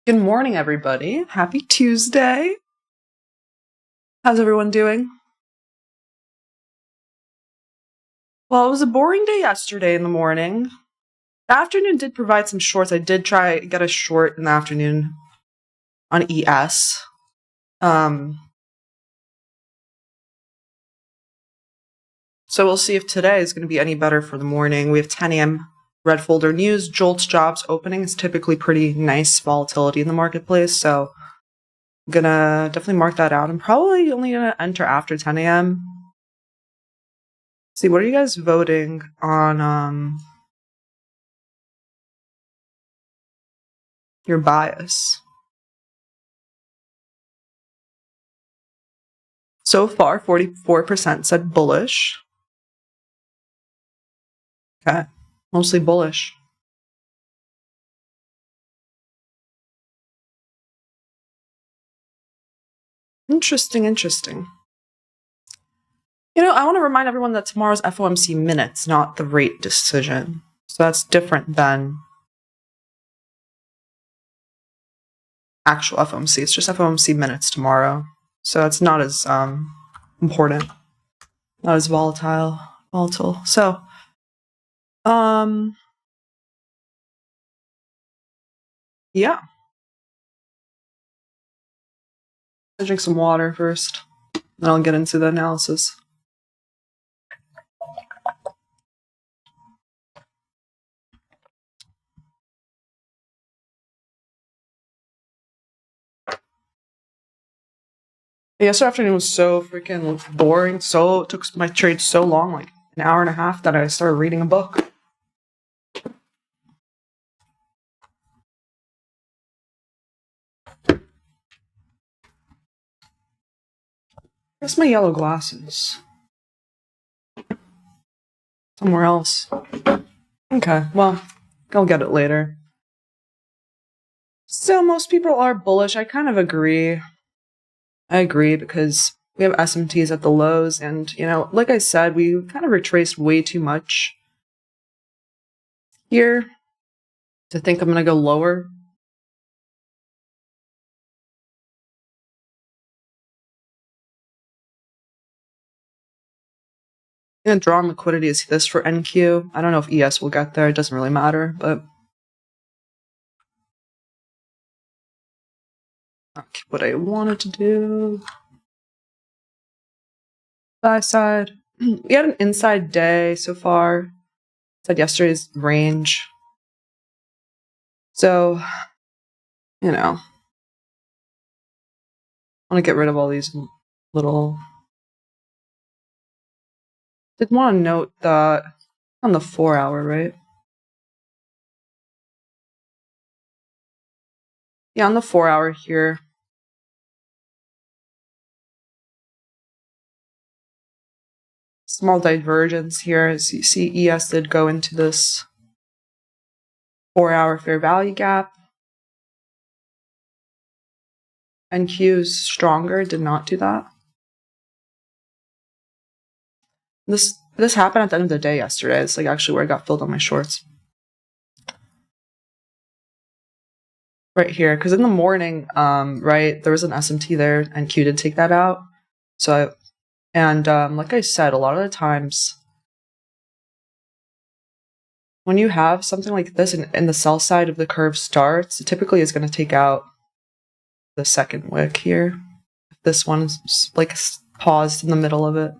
Good morning, everybody. Happy Tuesday. How's everyone doing? Well, it was a boring day yesterday in the morning. The afternoon did provide some shorts. I did try get a short in the afternoon on ES. So we'll see if today is going to be any better for the morning. We have 10 a.m. red folder news. Jolt's jobs opening is typically pretty nice volatility in the marketplace. So I'm going to definitely mark that out. I'm probably only going to enter after 10 a.m. See, what are you guys voting on your bias? So far, 44% said bullish. Okay, mostly bullish. Interesting. You know, I want to remind everyone that tomorrow's FOMC minutes, not the rate decision. So that's different than actual FOMC. It's just FOMC minutes tomorrow. So it's not as important, not as volatile. So, yeah. I'll drink some water first, then I'll get into the analysis. Yesterday afternoon was so freaking boring. It took my trade so long, like an hour and a half, that I started reading a book. Where's my yellow glasses? Somewhere else. Okay, well, I'll get it later. So most people are bullish. I kind of agree. I agree because we have SMTs at the lows, and, you know, like I said, we kind of retraced way too much here to think I'm going to go lower. And draw on liquidity is this for NQ. I don't know if ES will get there. It doesn't really matter, but that's what I wanted to do. Buy side. We had an inside day so far. Said yesterday's range. So, you know, I want to get rid of all these little. Did want to note that on the 4 hour, right? Yeah, on the 4 hour here. Small divergence here. As you see, ES did go into this 4 hour fair value gap. NQ's stronger, did not do that. This happened at the end of the day yesterday. It's like actually where I got filled on my shorts. Right here, because in the morning, right, there was an SMT there, and Q did take that out. So, like I said, a lot of the times when you have something like this and the sell side of the curve starts, it typically is going to take out the second wick here. This one's like paused in the middle of it.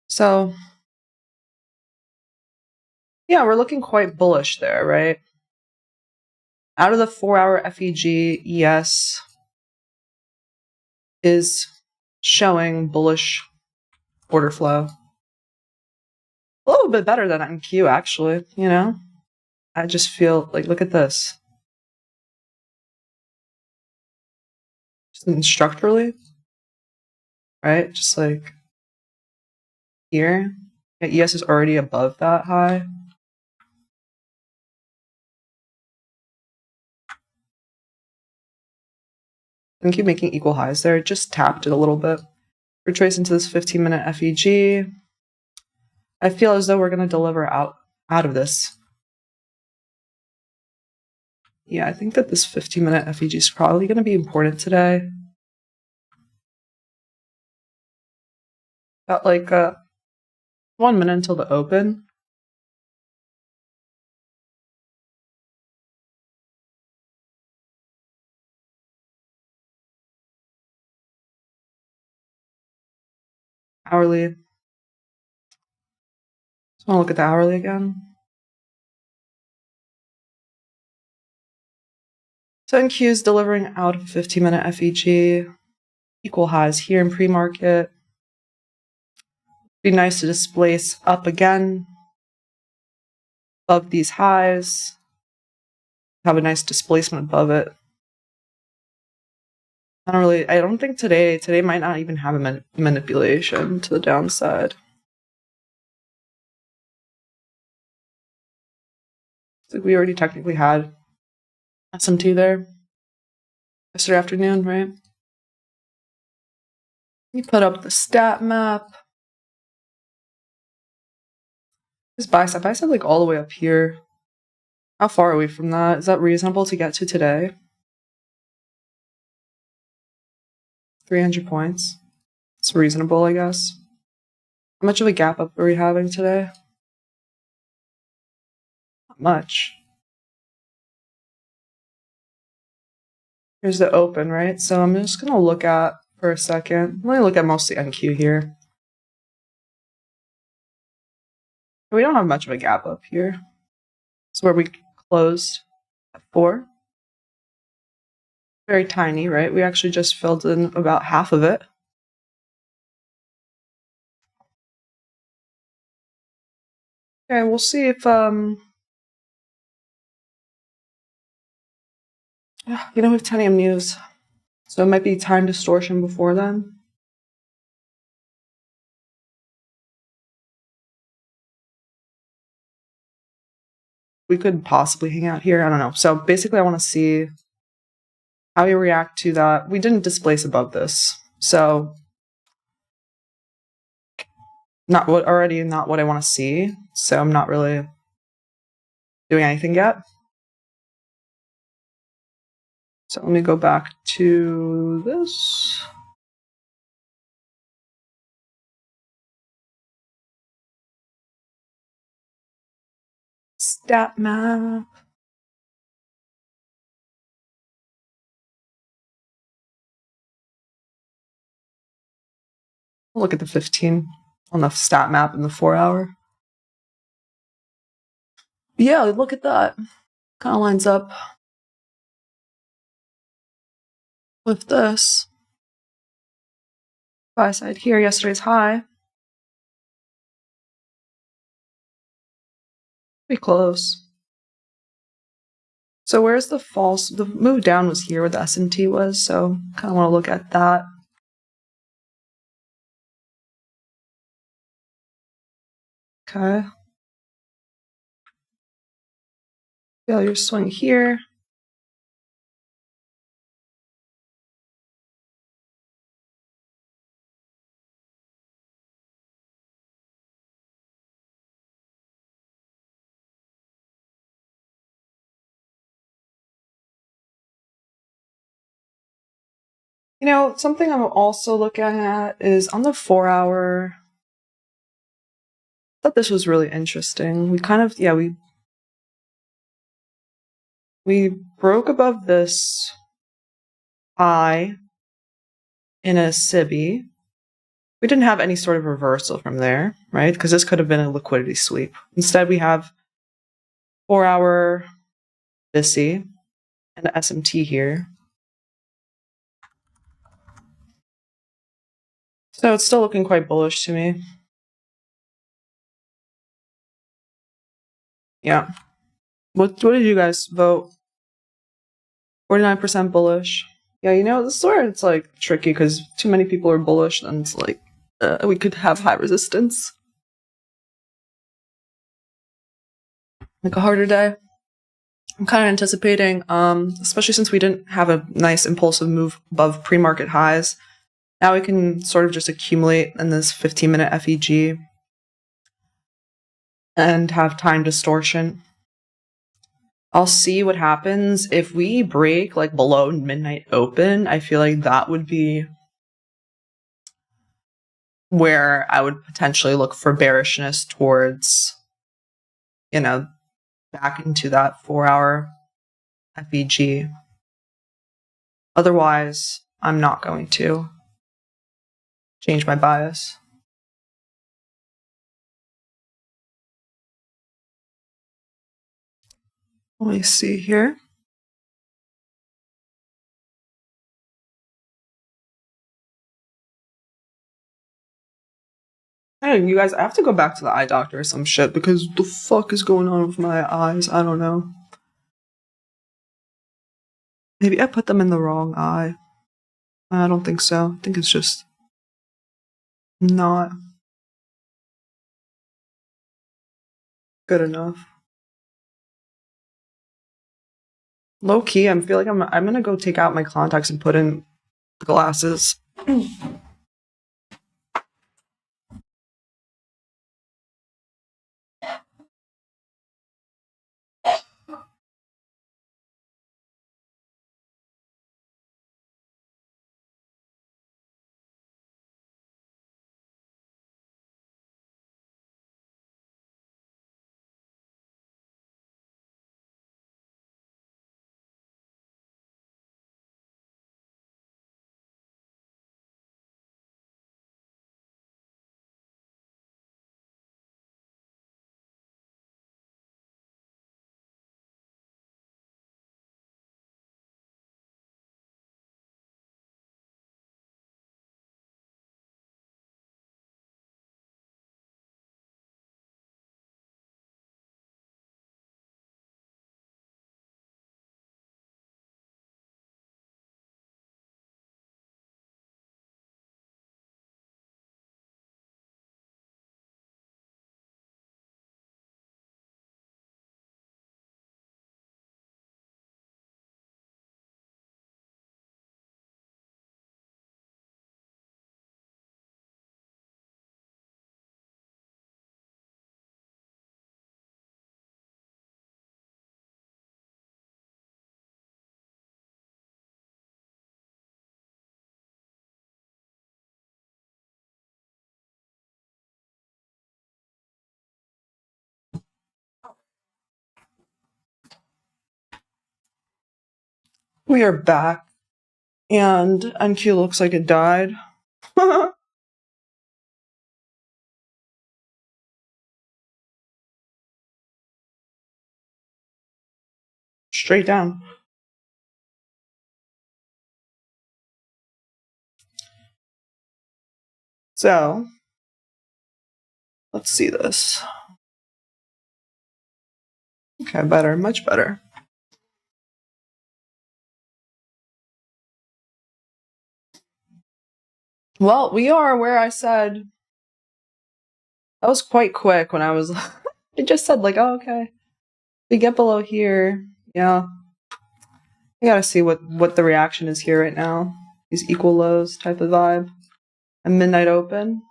So, yeah, we're looking quite bullish there, right? Out of the 4 hour FEG, ES is showing bullish order flow. A little bit better than NQ, actually, you know? I just feel like, look at this. Just structurally, right? Just like here. Yeah, ES is already above that high. I keep making equal highs there. Just tapped it a little bit. Retrace into this 15-minute FEG. I feel as though we're going to deliver out of this. Yeah, I think that this 15-minute FEG is probably going to be important today. Got like 1 minute until the open. Hourly. Just want to look at the hourly again. So NQ is delivering out of 15-minute FEG. Equal highs here in pre-market. Be nice to displace up again above these highs. Have a nice displacement above it. I don't think today might not even have a manipulation to the downside. It's like we already technically had SMT there yesterday afternoon, right? You put up the stat map. This bicep like all the way up here. How far are we from that? Is that reasonable to get to today? 300 points. It's reasonable, I guess. How much of a gap up are we having today? Not much. Here's the open, right? So I'm just going to look at, for a second, let me look at mostly NQ here. We don't have much of a gap up here. It's where we closed at 4. Very tiny, right? We actually just filled in about half of it. Okay, we'll see if, we have 10 a.m. news. So it might be time distortion before then. We could possibly hang out here. I don't know. So basically, I want to see how you react to that. We didn't displace above this. So not what I want to see. So I'm not really doing anything yet. So let me go back to this. Stat map. Look at the 15 on the stat map in the 4-hour. Yeah, look at that. Kind of lines up with this. Buy side here, yesterday's high. Pretty close. So where's the false? The move down was here where the SMT was, so kind of want to look at that. Okay. Failure swing here. Something I'm also looking at is on the 4-hour. I thought this was really interesting. We broke above this high in a SIBI. We didn't have any sort of reversal from there, right? Because this could have been a liquidity sweep. Instead, we have 4-hour BISI and the SMT here. So it's still looking quite bullish to me. Yeah. What did you guys vote? 49% bullish. Yeah, this is where it's like tricky because too many people are bullish, and it's like we could have high resistance. Like a harder day. I'm kind of anticipating, especially since we didn't have a nice impulsive move above pre-market highs. Now we can sort of just accumulate in this 15-minute FEG and have time distortion. I'll see what happens. If we break like below midnight open, I feel like that would be where I would potentially look for bearishness towards, back into that 4-hour FEG. Otherwise, I'm not going to change my bias. Let me see here. Hey, you guys, I have to go back to the eye doctor or some shit because the fuck is going on with my eyes? I don't know. Maybe I put them in the wrong eye. I don't think so. I think it's just not good enough. Low key, I feel like I'm gonna go take out my contacts and put in glasses. We are back, and NQ looks like it died. Straight down. So, let's see this. Okay, better, much better. Well, we are where I said. That was quite quick when I was. I just said, like, oh, okay. We get below here. Yeah. I gotta see what the reaction is here right now. These equal lows type of vibe. A midnight open.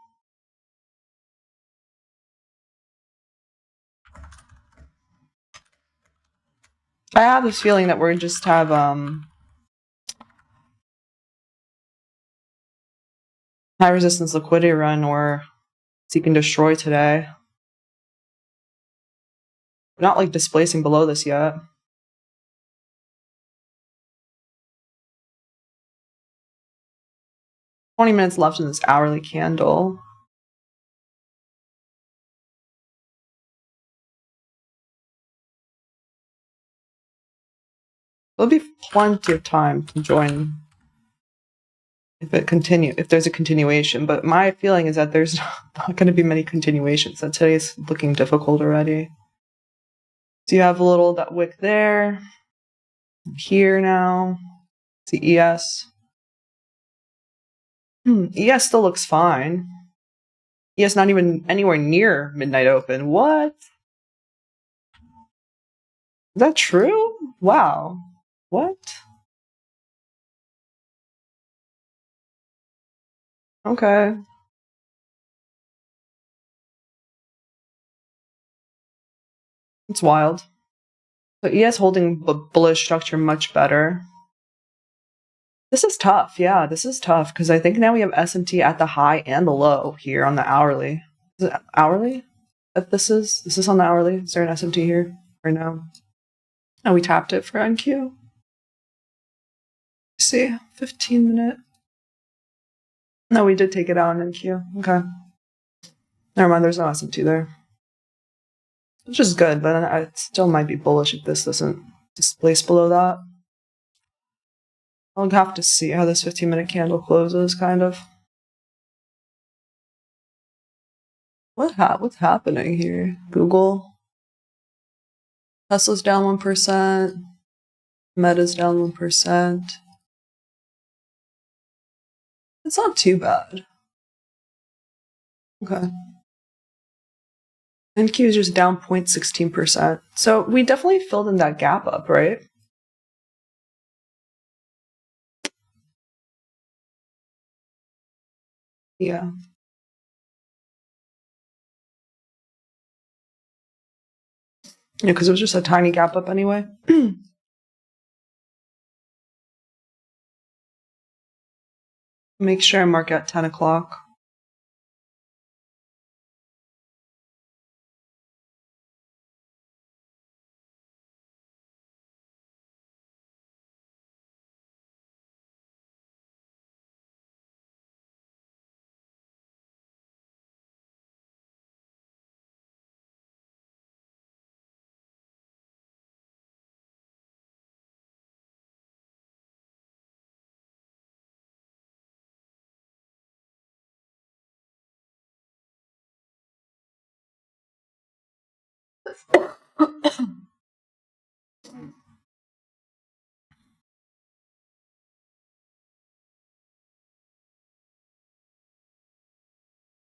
I have this feeling that we're just have high resistance liquidity run or seek and destroy today. We're not like displacing below this yet. 20 minutes left in this hourly candle. There'll be plenty of time to join if there's a continuation, but my feeling is that there's not going to be many continuations. That today's looking difficult already. So you have a little that wick there. Here now. See ES. ES still looks fine. ES not even anywhere near midnight open. What? Is that true? Wow. What? Okay. It's wild. So ES holding bullish structure much better. This is tough. Yeah, this is tough because I think now we have S&T at the high and the low here on the hourly. Is it hourly? This is on the hourly. Is there an S&T here or no? Oh, we tapped it for NQ. See, 15-minute. No, we did take it out on NQ. Okay. Never mind, there's no S&T there. Which is good, but it still might be bullish if this doesn't displace below that. I'll have to see how this 15-minute candle closes, kind of. What's happening here? Google. Tesla's down 1%. Meta's down 1%. It's not too bad. Okay. NQ is just down 0.16%. So we definitely filled in that gap up, right? Yeah. Yeah, because it was just a tiny gap up anyway. Make sure I mark at 10 o'clock.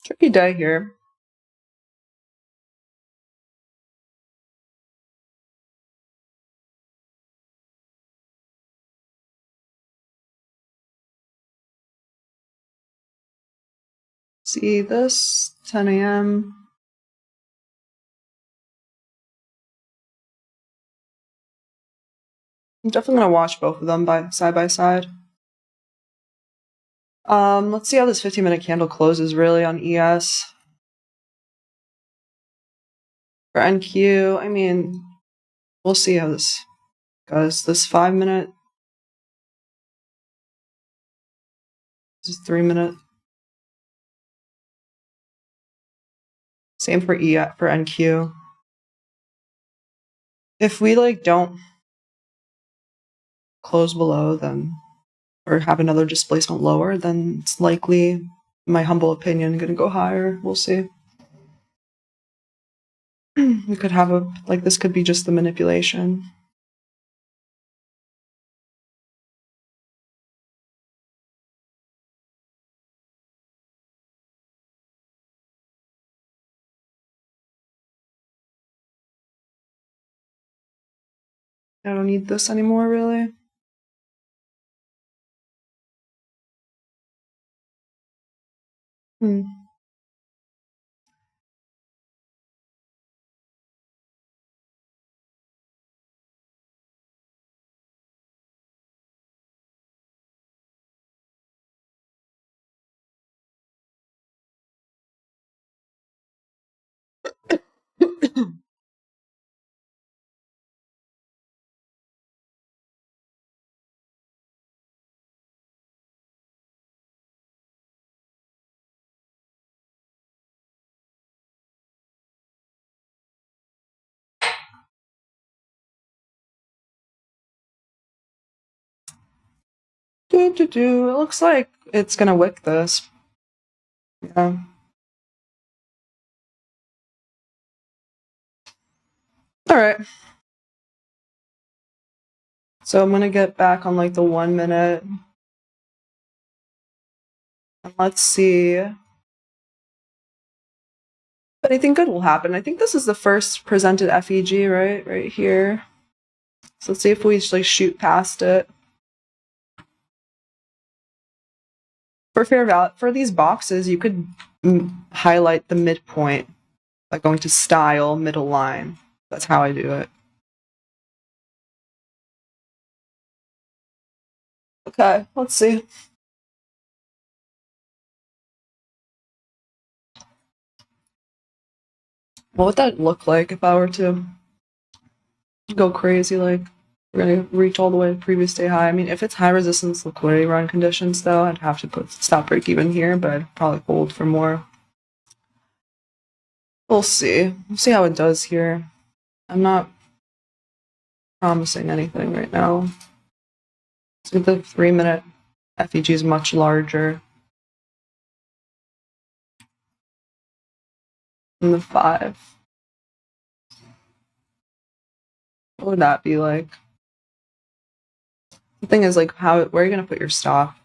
Tricky day here. See this? 10 a.m. I'm definitely going to watch both of them side by side. Let's see how this 15-minute candle closes really on ES. For NQ, I mean, we'll see how this goes. This 5-minute, this is 3-minute. Same for for NQ. If we don't close below, then or have another displacement lower, then it's likely, in my humble opinion, going to go higher. We'll see. We could have this could be just the manipulation. I don't need this anymore, really. It looks like it's gonna wick this. Yeah. All right. So I'm gonna get back on the 1 minute. And let's see if anything good will happen. I think this is the first presented FEG, right? Right here. So let's see if we shoot past it. For fair value, for these boxes, you could highlight the midpoint by going to style, middle line. That's how I do it. Okay, let's see. What would that look like if I were to go crazy? Like, we're gonna reach all the way to previous day high. I mean, if it's high resistance liquidity run conditions, though, I'd have to put stop break even here, but I'd probably hold for more. We'll see. We'll see how it does here. I'm not promising anything right now. So the 3-minute FEG is much larger than the 5. What would that be like? The thing is, like, where are you going to put your stop?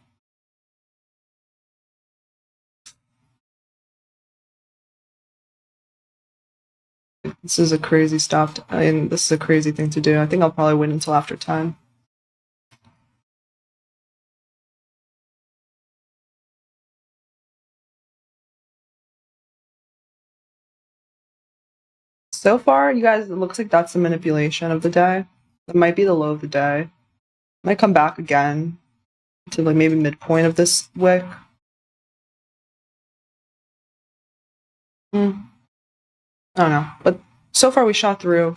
This is a crazy stop. I mean, this is a crazy thing to do. I think I'll probably wait until after time. So far, you guys, it looks like that's the manipulation of the day. That might be the low of the day. Might come back again to like maybe midpoint of this wick. I don't know. But so far we shot through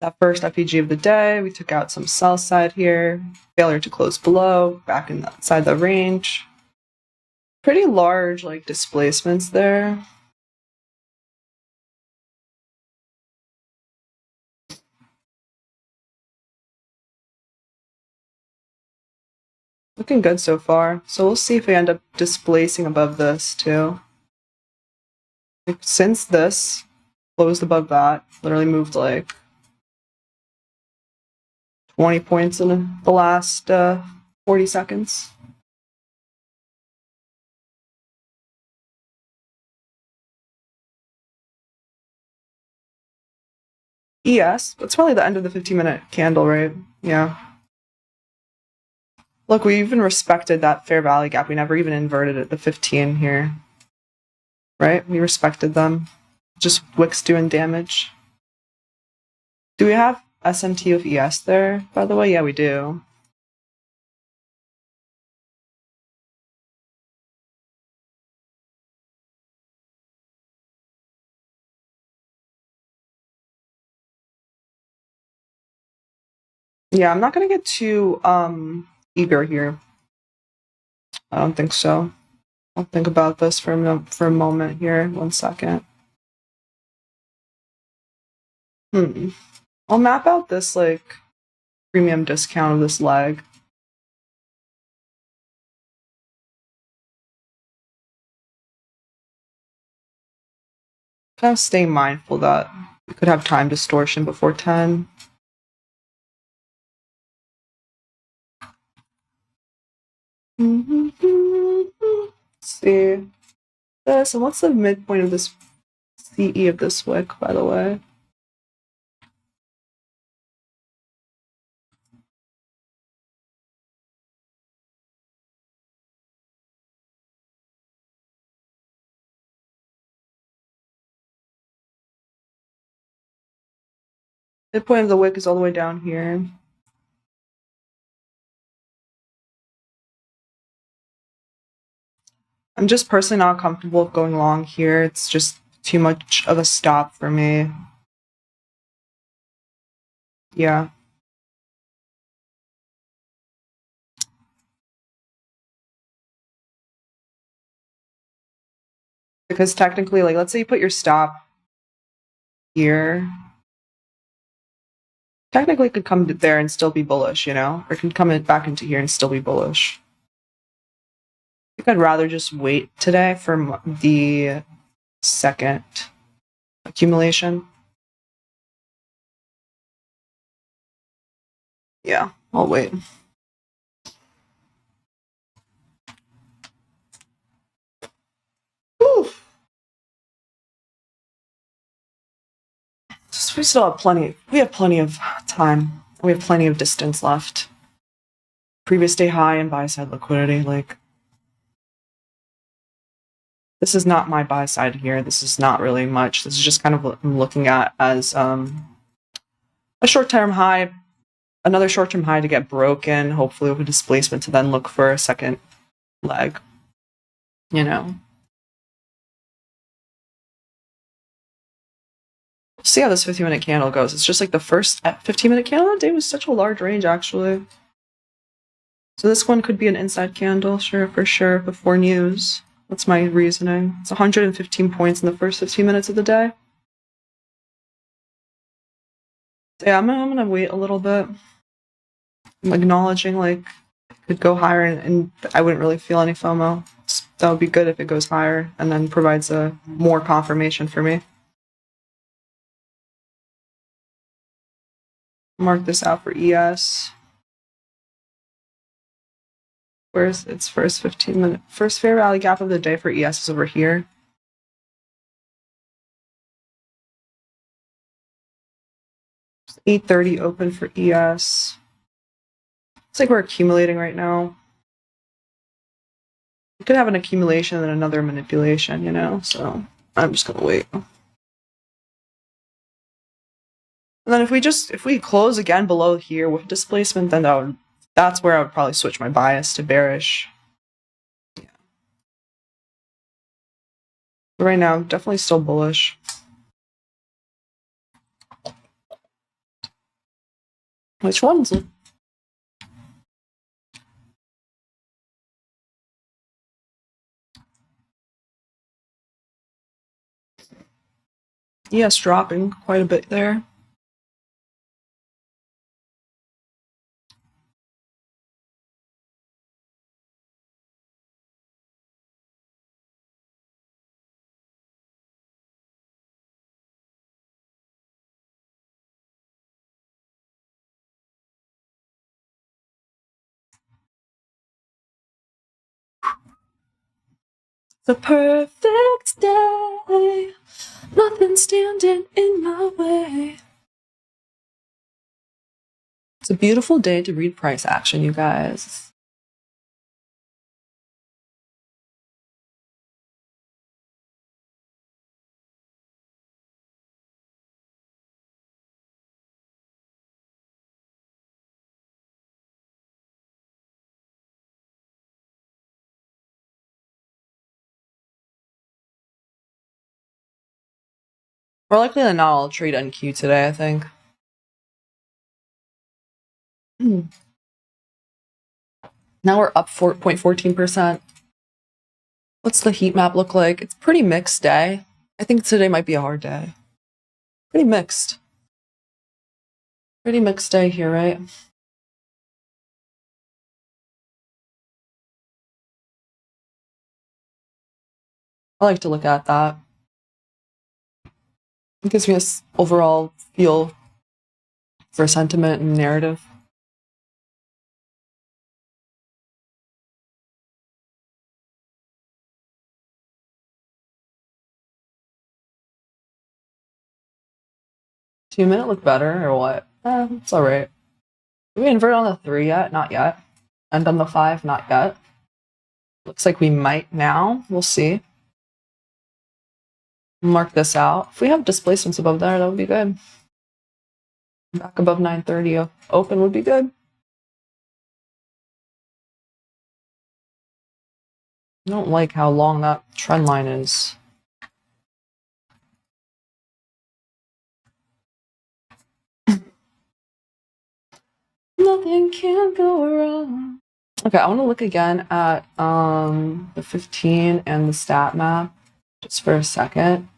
that first FEG of the day. We took out some sell side here. Failure to close below. Back inside the range. Pretty large like displacements there. Looking good so far. So we'll see if we end up displacing above this too. Like, since this closed above that, literally moved like 20 points in the last 40 seconds. ES, that's probably the end of the 15-minute candle, right? Yeah. Look, we even respected that fair value gap. We never even inverted it, the 15 here. Right? We respected them. Just wicks doing damage. Do we have SMT of ES there, by the way? Yeah, we do. Yeah, I'm not gonna get too eager here. I don't think so. I'll think about this for a moment here. 1 second. I'll map out this like premium discount of this leg. Kind of stay mindful that we could have time distortion before 10. Let's see this, and what's the midpoint of this CE of this wick, by the way? Midpoint of the wick is all the way down here. I'm just personally not comfortable going long here. It's just too much of a stop for me. Yeah. Because technically, like, let's say you put your stop here. Technically, it could come there and still be bullish, you know? Or it can come back into here and still be bullish. I think I'd rather just wait today for the second accumulation. Yeah, I'll wait. Whew. We still have plenty. We have plenty of time. We have plenty of distance left. Previous day high and buy side liquidity. Like, this is not my buy side here. This is not really much. This is just kind of what I'm looking at as a short term high, another short-term high to get broken, hopefully with a displacement to then look for a second leg, you know. See how this 15-minute candle goes. It's just like the first 15-minute candle that day was such a large range, actually. So this one could be an inside candle, sure, for sure, before news. That's my reasoning. It's 115 points in the first 15 minutes of the day. So yeah, I'm gonna wait a little bit. I'm acknowledging, like, it could go higher, and I wouldn't really feel any FOMO. That would be good if it goes higher, and then provides a more confirmation for me. Mark this out for ES. Where's its first 15-minute first fair value gap of the day for ES is over here. It's 8:30 open for ES. It's like we're accumulating right now. We could have an accumulation and another manipulation, you know, so I'm just gonna wait. And then if we close again below here with displacement, then that's where I would probably switch my bias to bearish. Yeah. But right now, definitely still bullish. Which one's it? Yes, dropping quite a bit there. The perfect day, nothing standing in my way. It's a beautiful day to read price action, you guys. More likely than not, I'll trade NQ today, I think. Now we're up 4.14%. What's the heat map look like? It's a pretty mixed day. I think today might be a hard day. Pretty mixed. Pretty mixed day here, right? I like to look at that. It gives me this overall feel for sentiment and narrative. Two-minute look better, or what? It's alright. Did we invert on the 3 yet? Not yet. And on the 5? Not yet. Looks like we might now. We'll see. Mark this out. If we have displacements above there, that would be good. Back above 930 open would be good. I don't like how long that trend line is. Nothing can go wrong. Okay, I want to look again at the 15 and the stat map just for a second.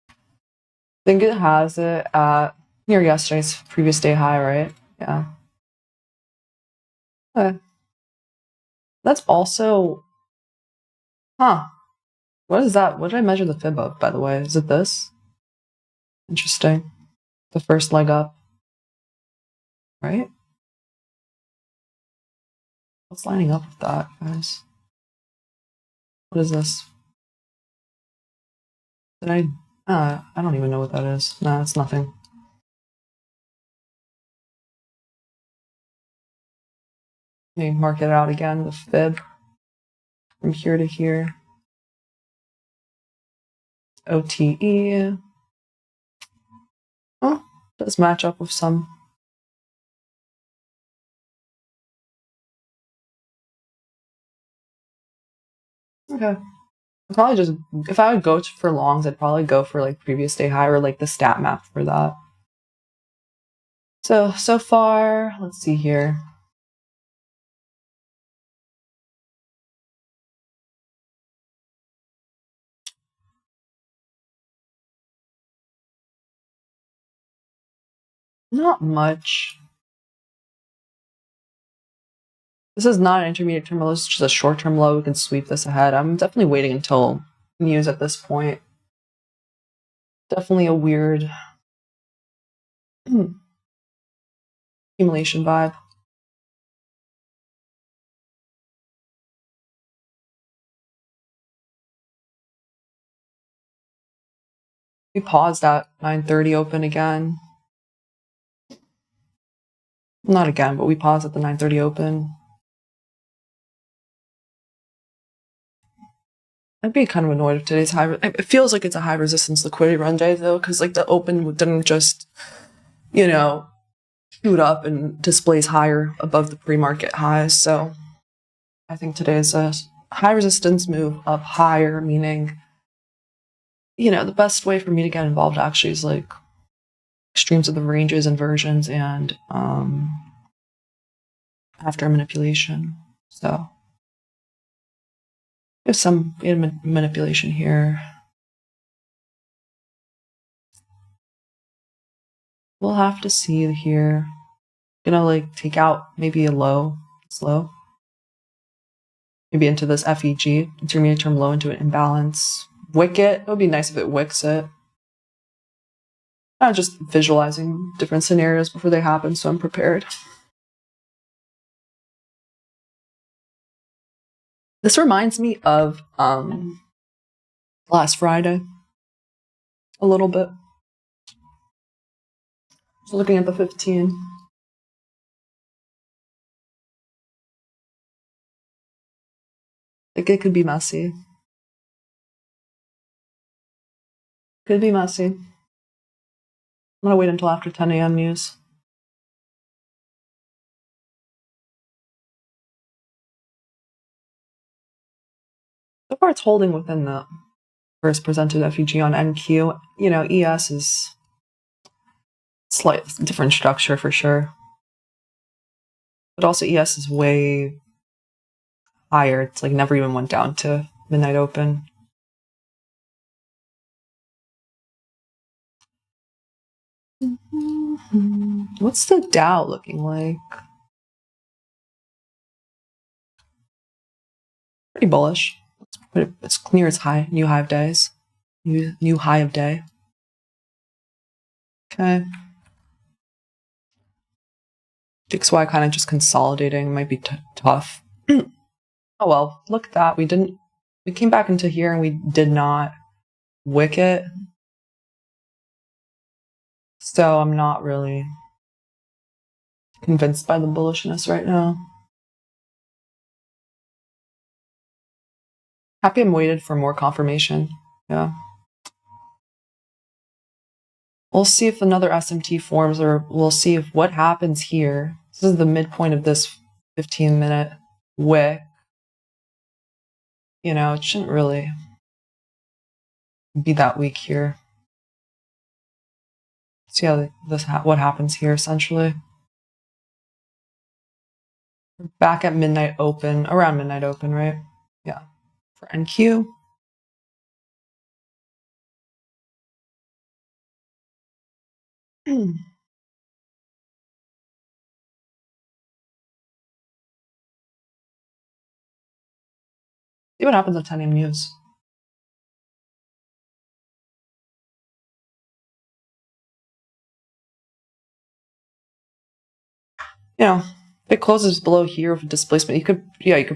I think it has it at near yesterday's previous day high, right? Yeah. Okay. That's also, what is that? What did I measure the fib of, by the way? Is it this? Interesting. The first leg up, right? What's lining up with that, guys? What is this? Did I don't even know what that is. Nah, it's nothing. Let me mark it out again, the fib. From here to here. OTE. Oh, does match up with some Okay. I'd probably just, if I would go for longs, I'd probably go for like previous day high or like the stat map for that. So far, let's see here. Not much. This is not an intermediate term low, this is just a short-term low. We can sweep this ahead. I'm definitely waiting until news at this point. Definitely a weird accumulation vibe. We paused at 9:30 open again. Not again, but we paused at the 9:30 open. I'd be kind of annoyed if today's high. It feels like it's a high resistance liquidity run day though, because like the open didn't just, shoot up and displays higher above the pre-market highs. So I think today is a high resistance move up higher, meaning, the best way for me to get involved actually is like extremes of the ranges, inversions, and after manipulation. So there's some manipulation here. We'll have to see here. Gonna like take out maybe a low, slow. Maybe into this FEG, intermediate term low, into an imbalance. Wick it. It would be nice if it wicks it. I'm just visualizing different scenarios before they happen, so I'm prepared. This reminds me of last Friday a little bit. So looking at the 15. Like it could be messy. Could be messy. I'm gonna wait until after 10 a.m. news. So far it's holding within the first presented FEG on NQ. ES is slight different structure for sure. But also ES is way higher. It's like never even went down to midnight open. What's the Dow looking like? Pretty bullish. It's near its high, new high of days. New high of day. Okay. DXY kind of just consolidating might be tough. Oh well, look at that. We came back into here and we did not wick it. So I'm not really convinced by the bullishness right now. Happy I'm waited for more confirmation. Yeah. We'll see if another SMT forms, or we'll see if what happens here. This is the midpoint of this 15-minute wick. It shouldn't really be that weak here. See how what happens here essentially. We're back at midnight open, around midnight open, right? Yeah. For NQ. See what happens at 10 a.m. news. If it closes below here with displacement, you could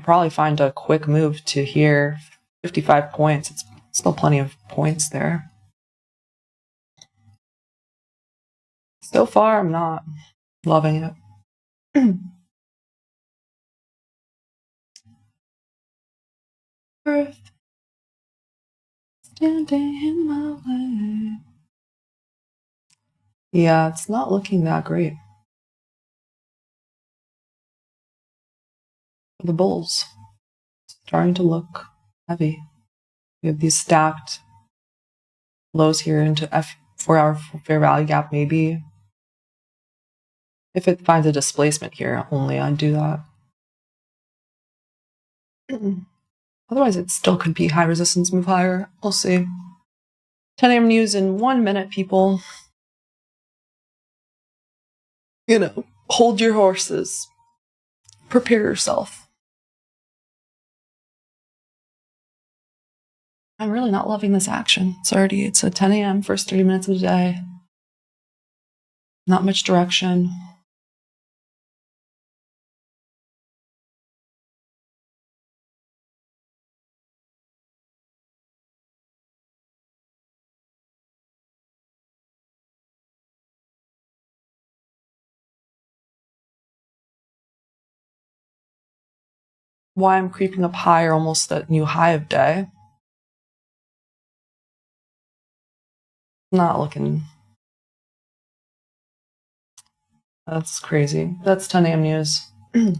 probably find a quick move to here, 55 points. It's still plenty of points there. So far, I'm not loving it. Earth standing in my way. Yeah, it's not looking that great. The bulls starting to look heavy. We have these stacked lows here into F4-hour fair value gap, maybe. If it finds a displacement here, only I'd do that. Otherwise, it still could be high resistance move higher. We'll see. 10 a.m. news in 1 minute, people. Hold your horses. Prepare yourself. I'm really not loving this action. It's a 10 a.m. first 30 minutes of the day. Not much direction. Why I'm creeping up higher, almost that new high of day. Not looking. That's crazy. That's 10 a.m. news. Yeah,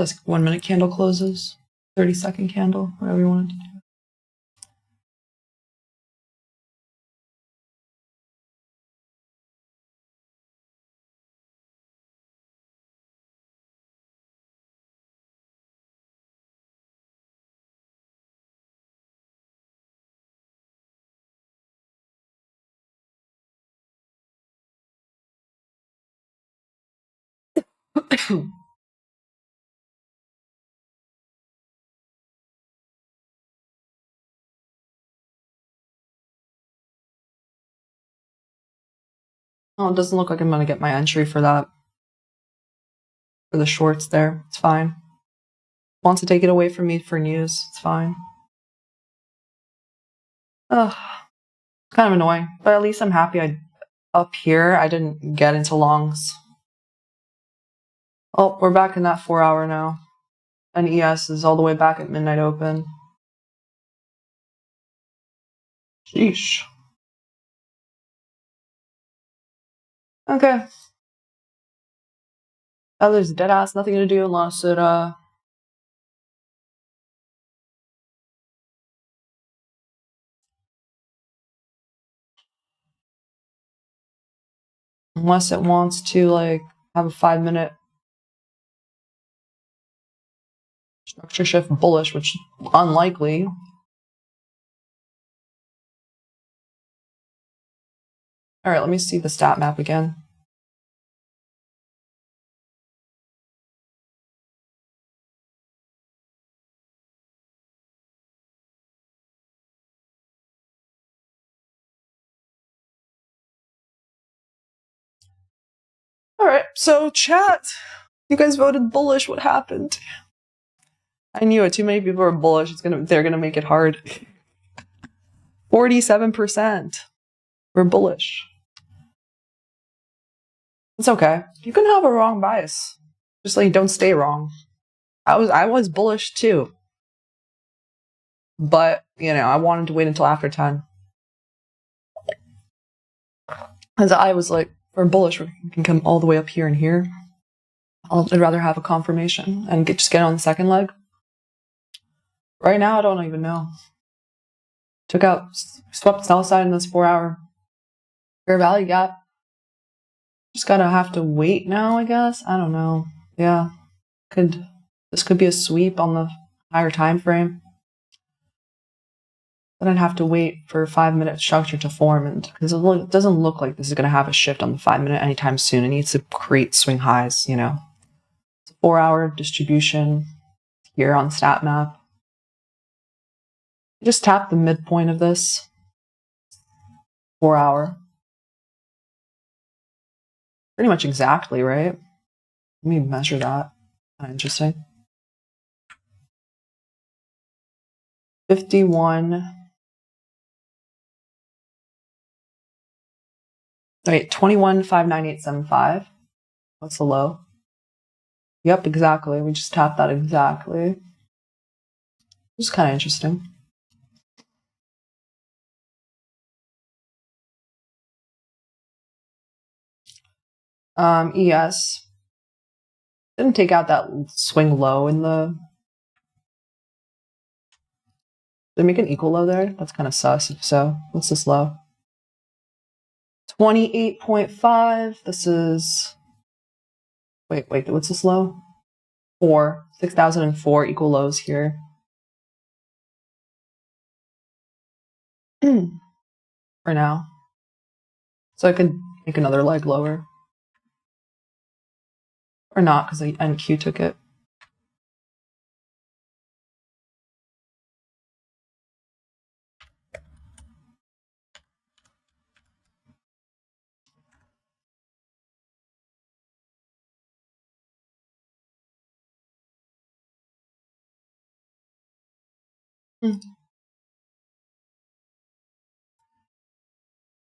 this 1 minute candle closes. 30-second candle, whatever you wanted to do. Oh, it doesn't look like I'm gonna get my entry for that. For the shorts there. It's fine. Wants to take it away from me for news. It's fine. Ugh. Kind of annoying. But at least I'm happy up here I didn't get into longs. Oh, we're back in that 4-hour now. And ES is all the way back at midnight open. Sheesh. Okay. There's dead ass nothing to do unless it wants to like have a 5-minute structure shift bullish, which unlikely. All right, let me see the stat map again. All right, so chat, you guys voted bullish. What happened? I knew it. Too many people are bullish. They're gonna make it hard. 47% were bullish. It's okay. You can have a wrong bias. Just like don't stay wrong. I was bullish too. But, I wanted to wait until after 10. Because I was like, for bullish, we can come all the way up here and here. I'd rather have a confirmation and just get on the second leg. Right now, I don't even know. Swept sell side in this 4-hour fair value gap. Just gotta have to wait now, I guess. I don't know. Yeah. This could be a sweep on the higher time frame. Then I'd have to wait for a 5-minute structure to form, and because it doesn't look like this is going to have a shift on the 5-minute anytime soon. It needs to create swing highs, It's a 4-hour distribution here on stat map. Just tap the midpoint of this 4-hour. Pretty much exactly, right? Let me measure that. Kind of interesting. 51. Wait, 21,598.75. What's the low? Yep, exactly. We just tapped that exactly. It's kind of interesting. ES didn't take out that swing low in the. Did they make an equal low there? That's kind of sus. If so, what's this low? 28.5. This is. Wait. What's this low? 4. 6,004 equal lows here. For now. So I could make another leg lower. Or not, because NQ took it.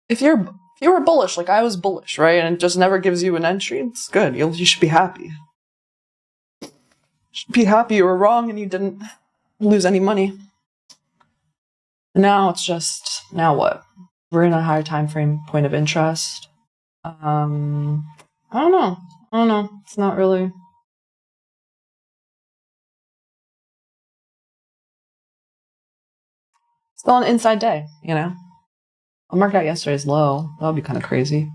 If you were bullish, like I was bullish, right, and it just never gives you an entry, it's good. You should be happy. You should be happy you were wrong and you didn't lose any money. Now it's just, now what? We're in a higher time frame point of interest. I don't know. It's not really. Still an inside day, you know? I'll mark out yesterday's low. That would be kind of crazy.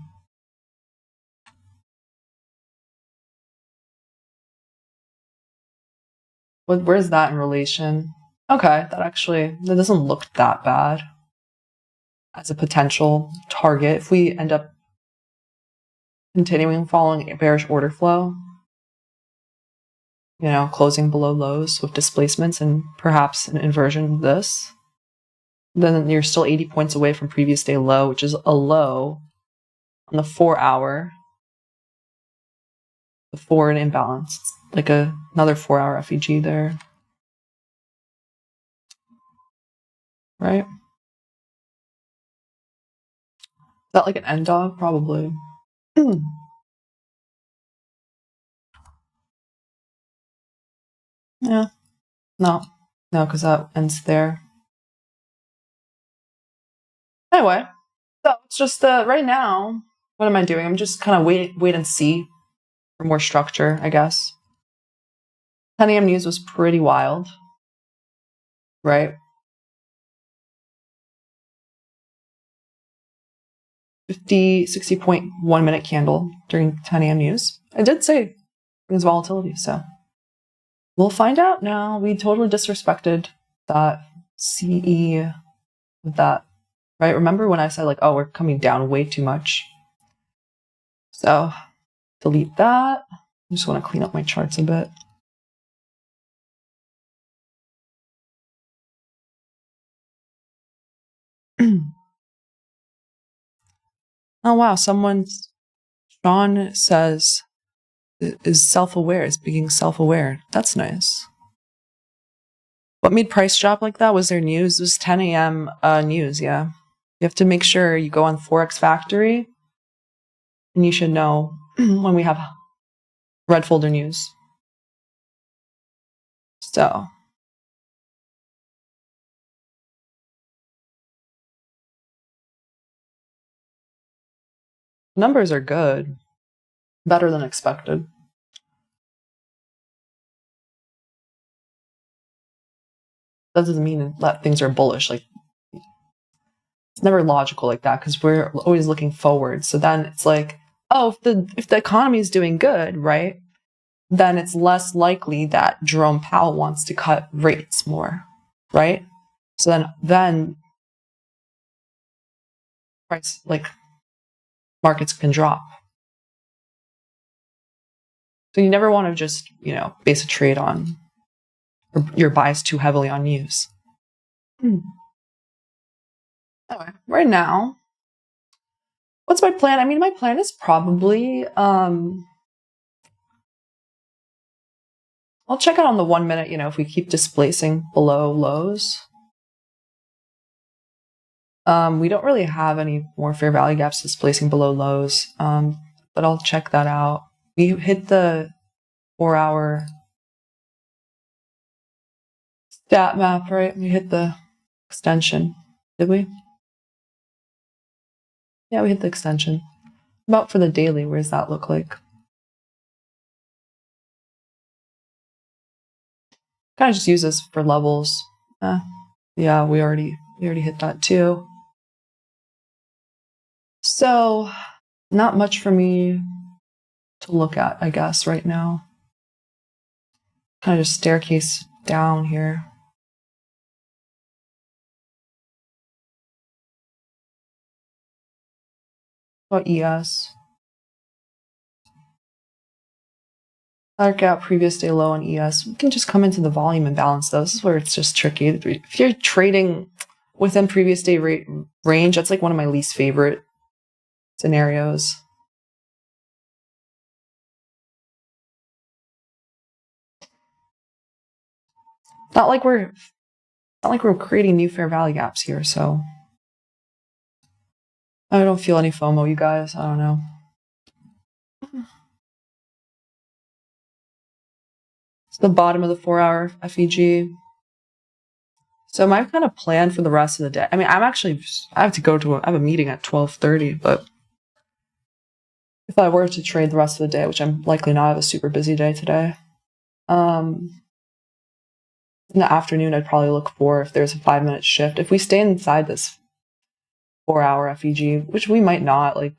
Where's that in relation? Okay, that doesn't look that bad as a potential target. If we end up continuing following a bearish order flow, you know, closing below lows with displacements and perhaps an inversion of this, then you're still 80 points away from previous day low, which is a low on the 4 hour. The 4 in imbalance. It's like another 4 hour FEG there. Right? Is that like an end dog? Probably. Yeah. No, because that ends there. Anyway, so it's just right now, what am I doing? I'm just kind of wait and see for more structure, I guess. 10 a.m. news was pretty wild, right? 60.1 minute candle during 10 a.m. news. I did say brings volatility, so we'll find out now. We totally disrespected that CE with that, right? Remember when I said like, oh, we're coming down way too much? So delete that. I just want to clean up my charts a bit. Oh wow, Sean says is self-aware, is being self-aware. That's nice. What made price drop like that? Was there news? It was 10 a.m. News, yeah. You have to make sure you go on Forex Factory, and you should know when we have red folder news. So. Numbers are good. Better than expected. That doesn't mean that things are bullish. Like, it's never logical like that because we're always looking forward. So then it's like, oh, if the economy is doing good, right, then it's less likely that Jerome Powell wants to cut rates more, right? So then price, like, markets can drop. So you never want to just, base a trade on, or your bias too heavily on news. Anyway, right now, what's my plan? I mean, my plan is probably, I'll check out on the 1 minute, if we keep displacing below lows. We don't really have any more fair value gaps displacing below lows, but I'll check that out. We hit the 4 hour stat map, right? We hit the extension. Did we? Yeah, we hit the extension. About for the daily, where does that look like? Kind of just use this for levels. Yeah, we already hit that too. So not much for me to look at, I guess, right now. Kind of just staircase down here. What about ES? Dark out previous day low on ES. We can just come into the volume imbalance though. This is where it's just tricky. If you're trading within previous day range, that's like one of my least favorite scenarios. Not like we're creating new fair value gaps here, so I don't feel any FOMO, you guys. I don't know. It's the bottom of the 4-hour FEG. So my kind of plan for the rest of the day. I mean, I have to go to I have a meeting at 12:30, but if I were to trade the rest of the day, which I'm likely not, I have a super busy day today. In the afternoon, I'd probably look for if there's a 5-minute shift. If we stay inside this 4-hour FEG, which we might not, so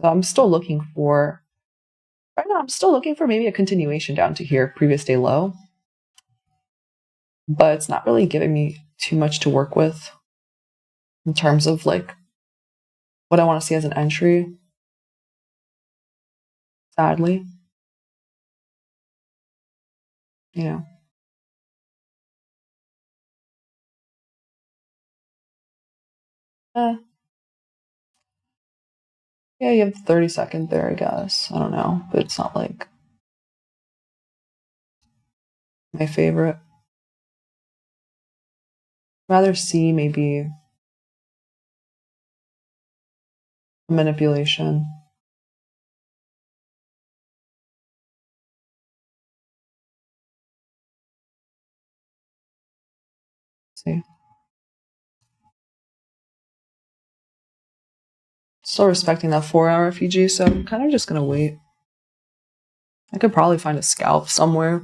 I'm still looking for, right now, I'm still looking for maybe a continuation down to here, previous day low. But it's not really giving me too much to work with in terms of what I want to see as an entry. Sadly. Yeah, you have 30-second there, I guess. I don't know, but it's not like my favorite. Rather see maybe manipulation. See. Still respecting that 4-hour FEG, so I'm kind of just gonna wait. I could probably find a scalp somewhere.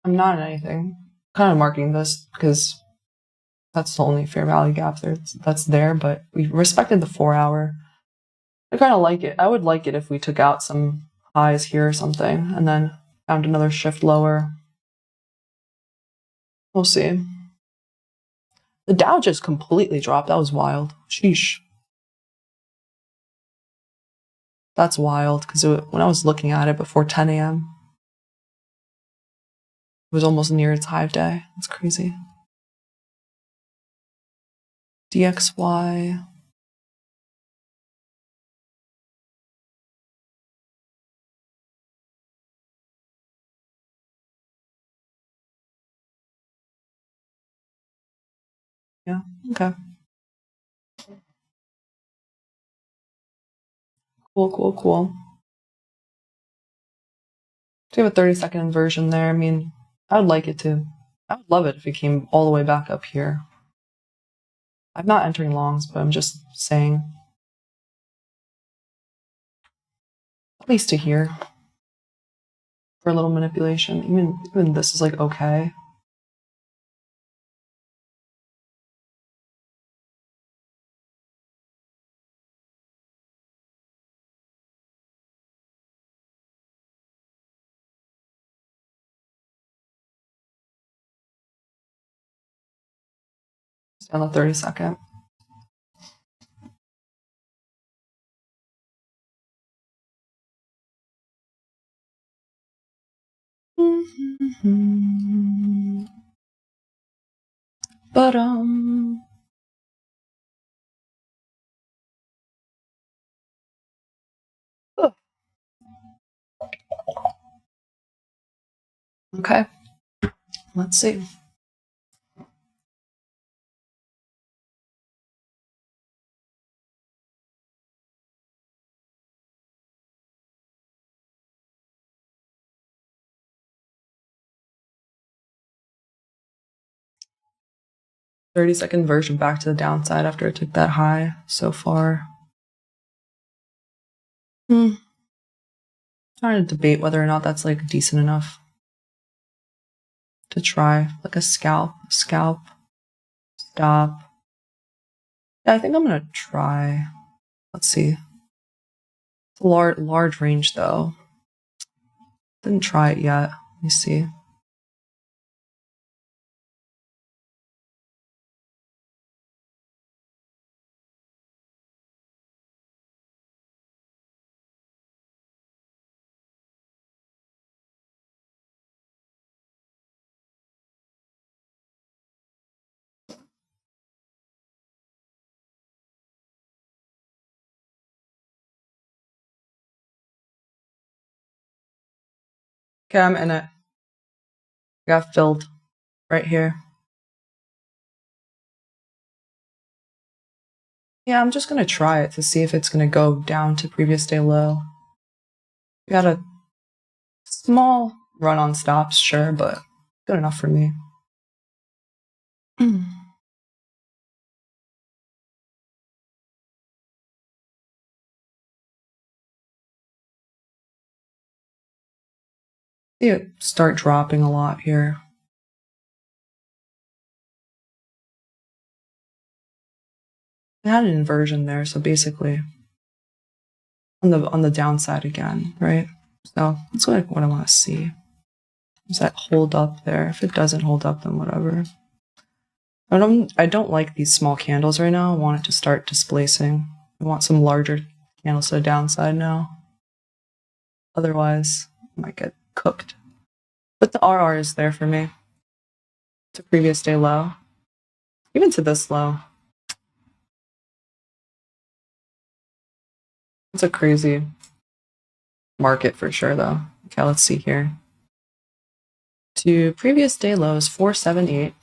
I'm not in anything. I'm kind of marking this because that's the only fair value gap that's there, but we respected the 4-hour. I kind of like it. I would like it if we took out some highs here or something and then found another shift lower. We'll see. The Dow just completely dropped. That was wild. Sheesh. That's wild because when I was looking at it before 10 a.m., it was almost near its high day. That's crazy. DXY. Yeah, okay. Cool. So you have a 30-second inversion there. I mean, I would like it to. I would love it if it came all the way back up here. I'm not entering longs, but I'm just saying. At least to here. For a little manipulation. Even this is okay. Just on the 30-second. But Okay, let's see. "30-second version back to the downside after it took that high so far." Trying to debate whether or not that's like decent enough to try, like a scalp, stop. Yeah, I think I'm gonna try. Let's see. It's a large range though. Didn't try it yet. Let me see. Okay, I'm in it. I got filled right here. Yeah, I'm just gonna try it to see if it's gonna go down to previous day low. We got a small run on stops, sure, but good enough for me. See it start dropping a lot here. It had an inversion there, so basically on the downside again, right? So that's what I want to see. Does that hold up there? If it doesn't hold up, then whatever. I don't like these small candles right now. I want it to start displacing. I want some larger candles to the downside now. Otherwise, I might get cooked. But the RR is there for me. To previous day low. Even to this low. It's a crazy market for sure, though. Okay, let's see here. To previous day lows, 478.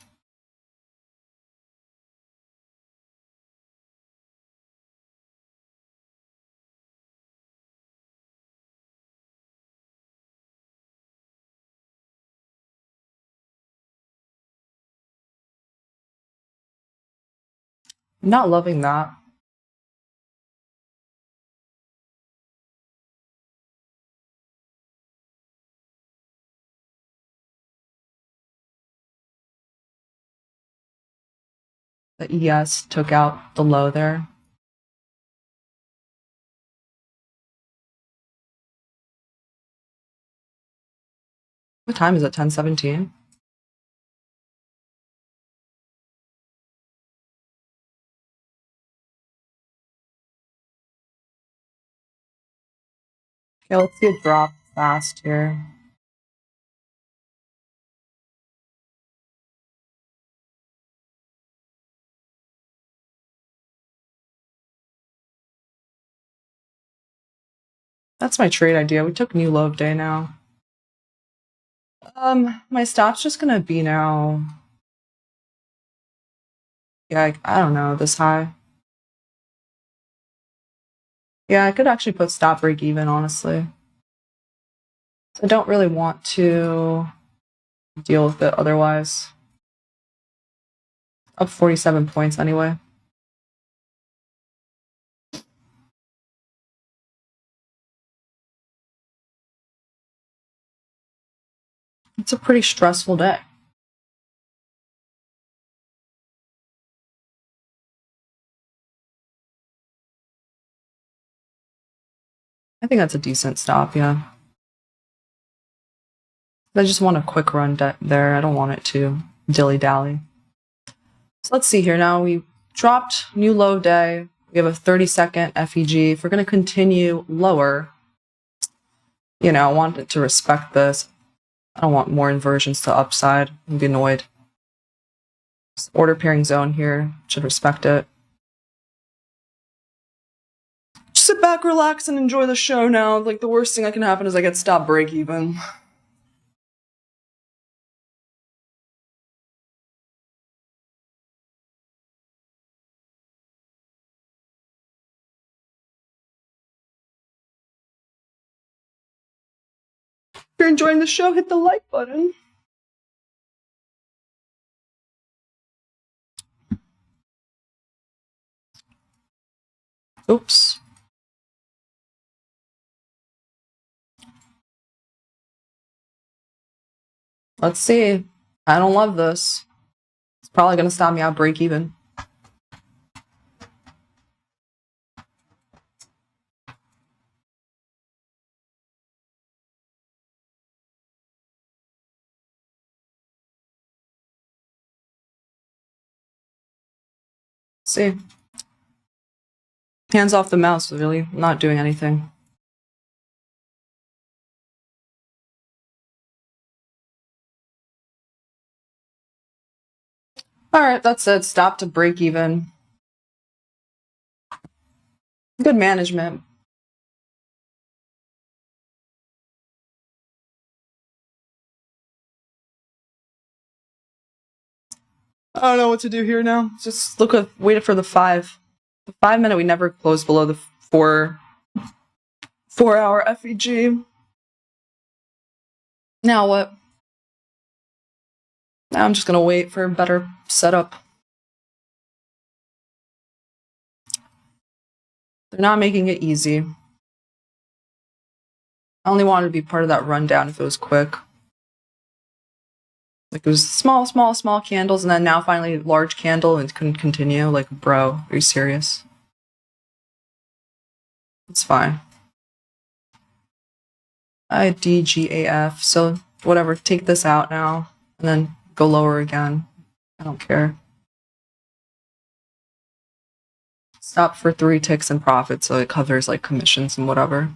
I'm not loving that. The ES took out the low there. What time is it? 10:17? Okay, let's see it drop fast here. That's my trade idea. We took new low of day now. My stop's just gonna be now. Yeah, I don't know, this high. Yeah, I could actually put stop break even, honestly. I don't really want to deal with it otherwise. Up 47 points anyway. It's a pretty stressful day. I think that's a decent stop, yeah. I just want a quick run there. I don't want it to dilly-dally. So let's see here now. We dropped new low day. We have a 30-second FEG. If we're going to continue lower, you know, I want it to respect this. I don't want more inversions to upside. I'd be annoyed. This order pairing zone here should respect it. Just sit back, relax, and enjoy the show now. Like, the worst thing that can happen is I get stop break even. you're enjoying the show, hit the like button. Oops. Let's see. I don't love this. It's probably going to stop me out break even. See. Hands off the mouse, really not doing anything. Alright, that's it. Stop to break even. Good management. I don't know what to do here now. Just wait for the 5. The 5 minute, we never closed below the 4 hour FEG. Now what? Now I'm just gonna wait for a better setup. They're not making it easy. I only wanted to be part of that rundown if it was quick. Like, it was small candles, and then now finally large candle and couldn't continue. Like, bro, are you serious? It's fine. IDGAF, so whatever, take this out now, and then go lower again. I don't care. Stop for 3 ticks in profit, so it covers like commissions and whatever.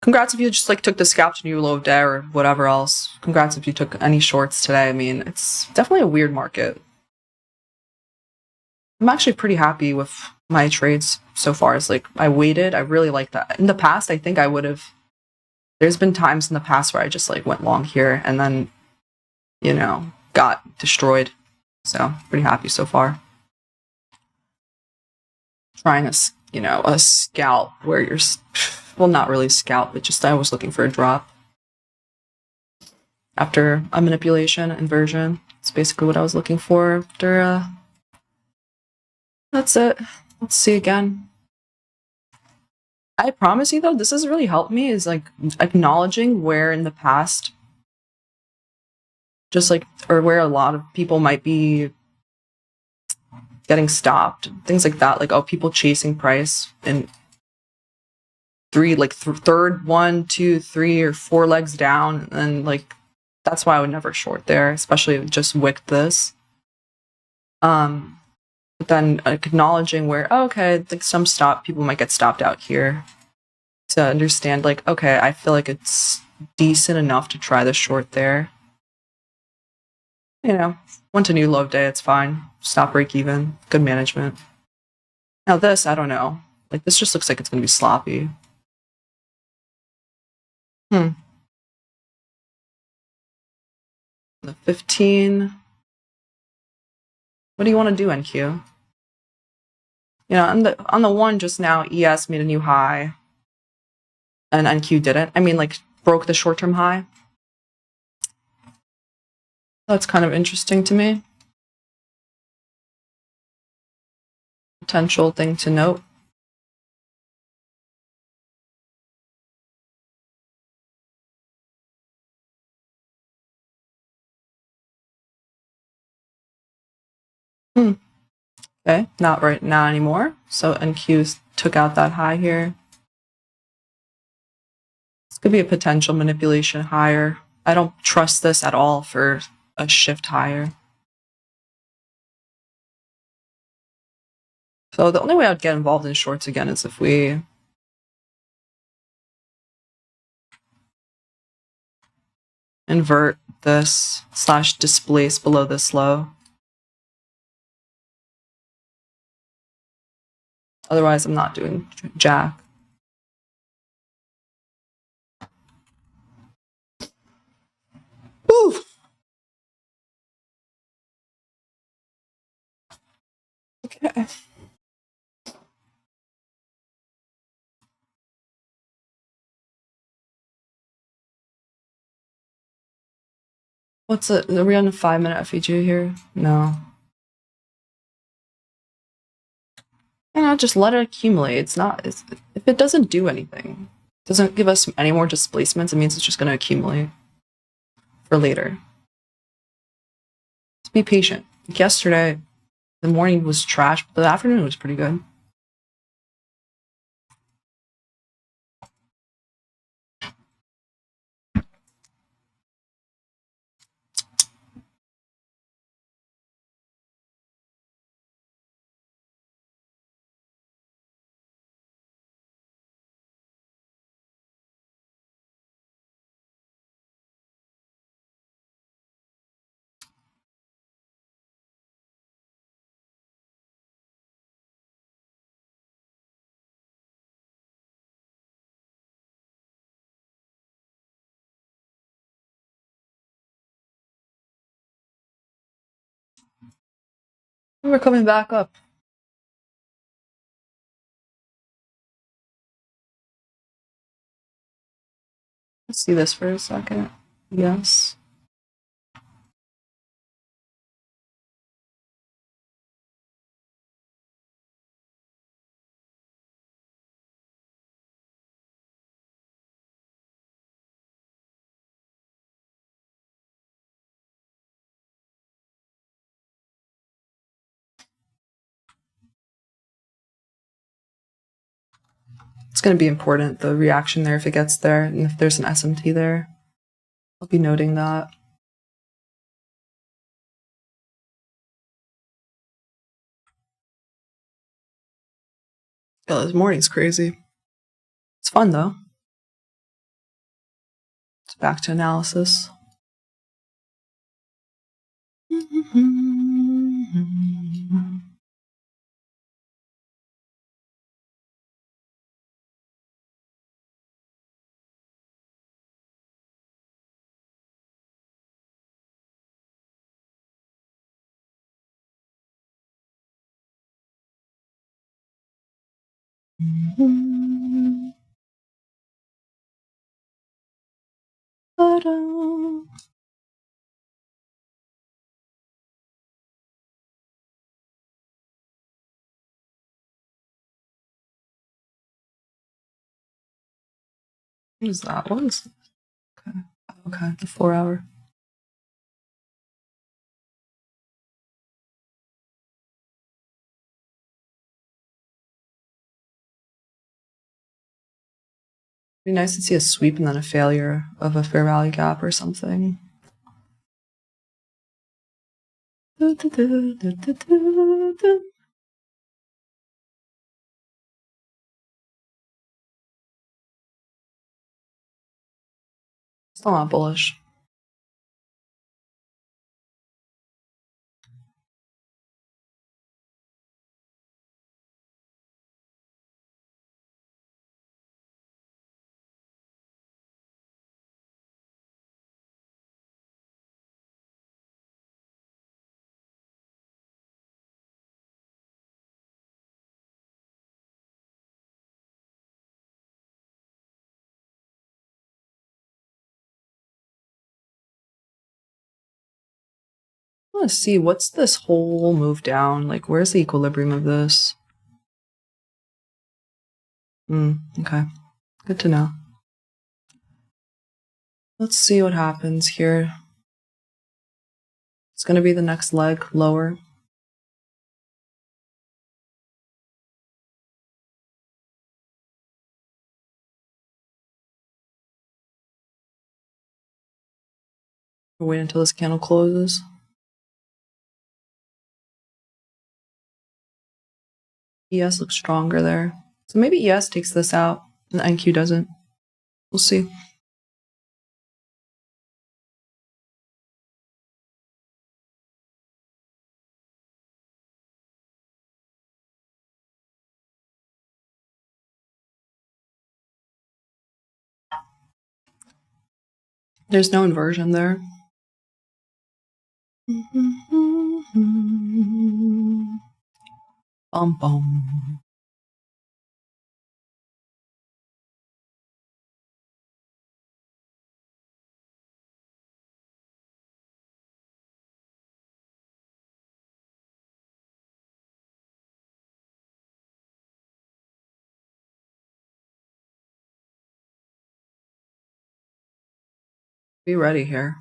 Congrats if you just like took the scalp to new low day or whatever else. Congrats if you took any shorts today. I mean, it's definitely a weird market. I'm actually pretty happy with my trades so far. It's like I waited. I really like that. In the past, I think I would have. There's been times in the past where I just like went long here and then, you know, got destroyed. So pretty happy so far. Trying a scalp where you're, well, not really scalp, but just I was looking for a drop after a manipulation inversion. It's basically what I was looking for after. That's it. Let's see again. I promise you though, this has really helped me is like acknowledging where in the past, just like, or where a lot of people might be getting stopped, things like that. Like, oh, people chasing price and third 1, 2, 3 or 4 legs down, and like that's why I would never short there, especially just wick this. But then acknowledging where, oh, okay, like some people might get stopped out here, to understand like, okay, I feel like it's decent enough to try the short there. You know, went to new low day, it's fine. Stop break even, good management. Now this, I don't know. Like this just looks like it's gonna be sloppy. The 15. What do you want to do, NQ? You know, on the 1 just now, ES made a new high, and NQ didn't. I mean, like, broke the short-term high. That's kind of interesting to me. Potential thing to note. Okay, not right now anymore. So NQ took out that high here. This could be a potential manipulation higher. I don't trust this at all for a shift higher. So the only way I'd get involved in shorts again is if we invert this / displace below this low. Otherwise, I'm not doing jack. Woo! Okay. What's it? Are we on a 5-minute FEG here? No. Just let it accumulate. If it doesn't do anything, doesn't give us any more displacements, it means it's just going to accumulate for later. Just be patient. Like yesterday, the morning was trash, but the afternoon was pretty good. We're coming back up. Let's see this for a second. Yes. It's going to be important, the reaction there, if it gets there, and if there's an SMT there. I'll be noting that. Oh, this morning's crazy. It's fun, though. It's back to analysis. What is that? What is this? Okay, the 4-hour. Be nice to see a sweep and then a failure of a fair value gap or something. Still not bullish. I want to see, what's this whole move down? Like, where's the equilibrium of this? Okay. Good to know. Let's see what happens here. It's going to be the next leg lower. We'll wait until this candle closes. ES looks stronger there. So maybe ES takes this out and the NQ doesn't. We'll see. There's no inversion there. Bum bum. Be ready here.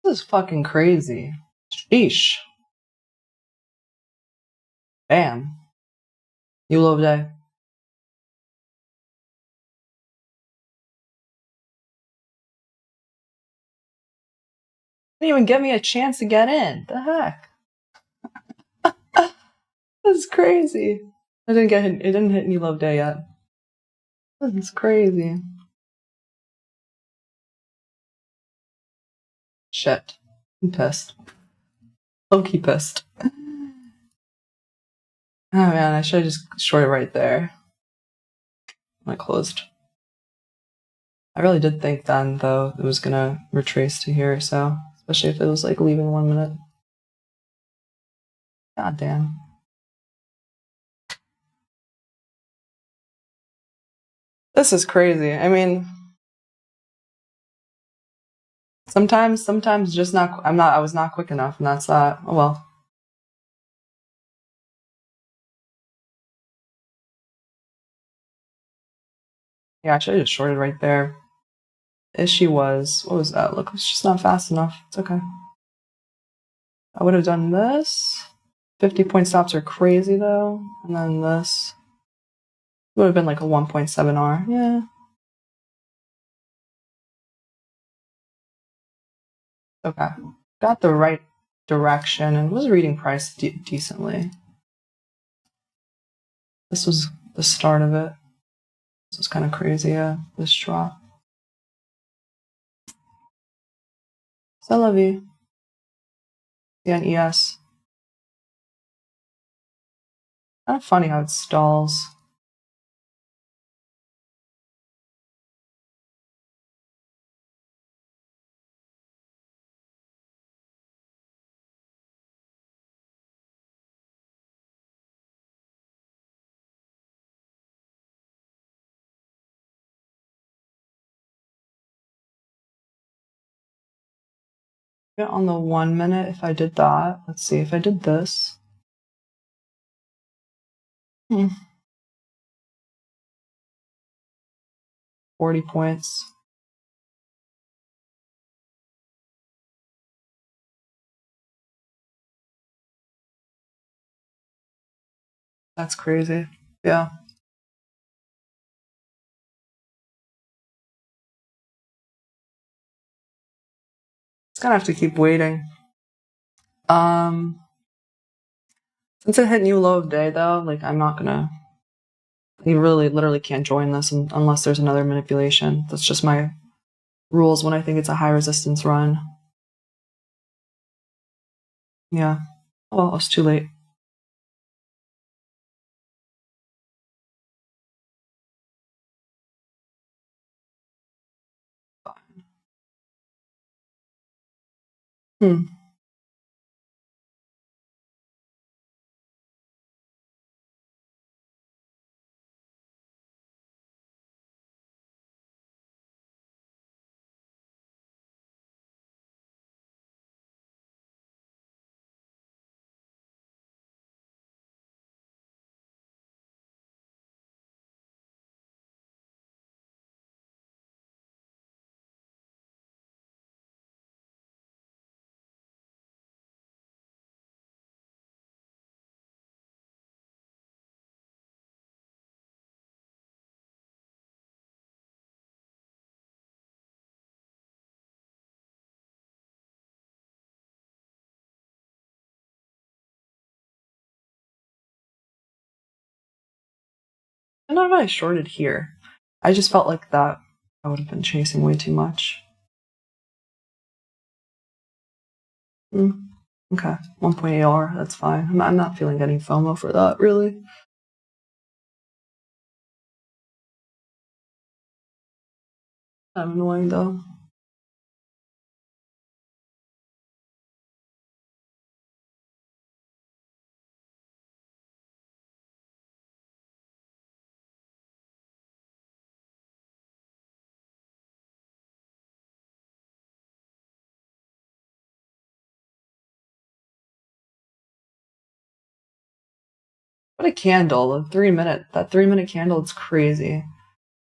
This is fucking crazy. Sheesh. Bam. You love day. Didn't even give me a chance to get in. The heck? This is crazy. I didn't get hit. It didn't hit any love day yet. This is crazy. Shit. I'm pissed. Low-key pissed. Oh man, I should have just shorted right there. I closed. I really did think then, though, it was gonna retrace to here, so. Especially if it was like leaving 1 minute. God damn. This is crazy. I mean, sometimes just not, I was not quick enough, and that's that. Oh well. Yeah, I should have just shorted right there. Issue was, what was that? Look, it's just not fast enough. It's okay. I would have done this. 50-point stops are crazy though. And then this. It would have been like a 1.7R. Yeah. Okay. Got the right direction and was reading price decently. This was the start of it. This was kind of crazy, this drop. C'est la vie. Yeah, an ES. Kind of funny how it stalls. On the 1 minute, if I did that, let's see, if I did this. 40 points. That's crazy. Yeah. It's gonna have to keep waiting. Since it hit new low of day though, like I'm not gonna. You really, literally can't join this unless there's another manipulation. That's just my rules when I think it's a high resistance run. Yeah. Oh, it's too late. Hmm. I don't know if I shorted here. I just felt like that I would have been chasing way too much. Okay, 1.8 R, that's fine. I'm not feeling any FOMO for that, really. I'm annoying though. What a candle, that 3-minute candle, it's crazy.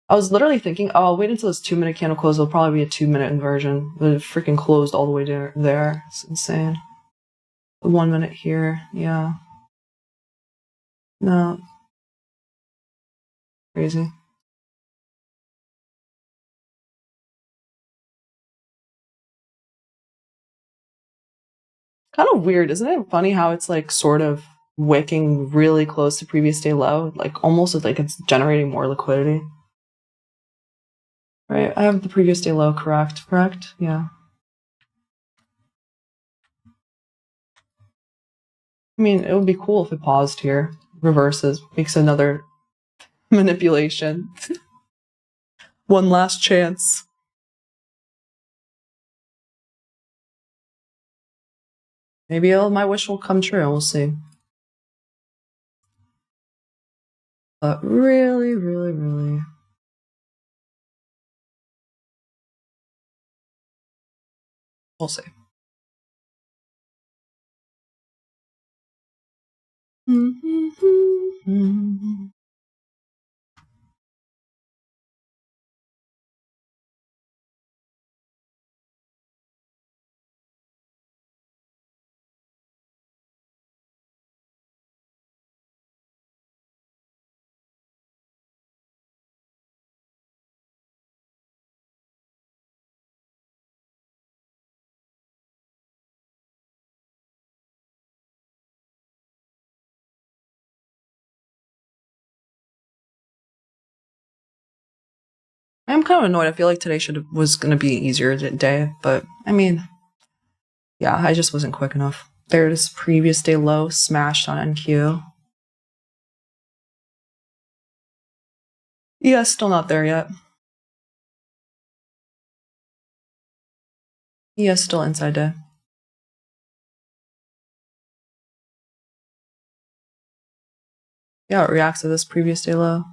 I was literally thinking, oh, I'll wait until this 2-minute candle closes. It'll probably be a 2-minute inversion. But it freaking closed all the way there. It's insane. 1 minute here, yeah. No. Crazy. Kind of weird, isn't it funny how it's like sort of wicking really close to previous day low? Like almost like it's generating more liquidity. Right, I have the previous day low, correct? Yeah. I mean, it would be cool if it paused here, reverses, makes another manipulation. One last chance. Maybe my wish will come true, we'll see. But really, we'll see. I'm kind of annoyed. I feel like today was going to be an easier day, but I mean, yeah, I just wasn't quick enough. There's previous day low smashed on NQ. Yeah, still not there yet. Yeah, still inside day. Yeah, it reacts to this previous day low.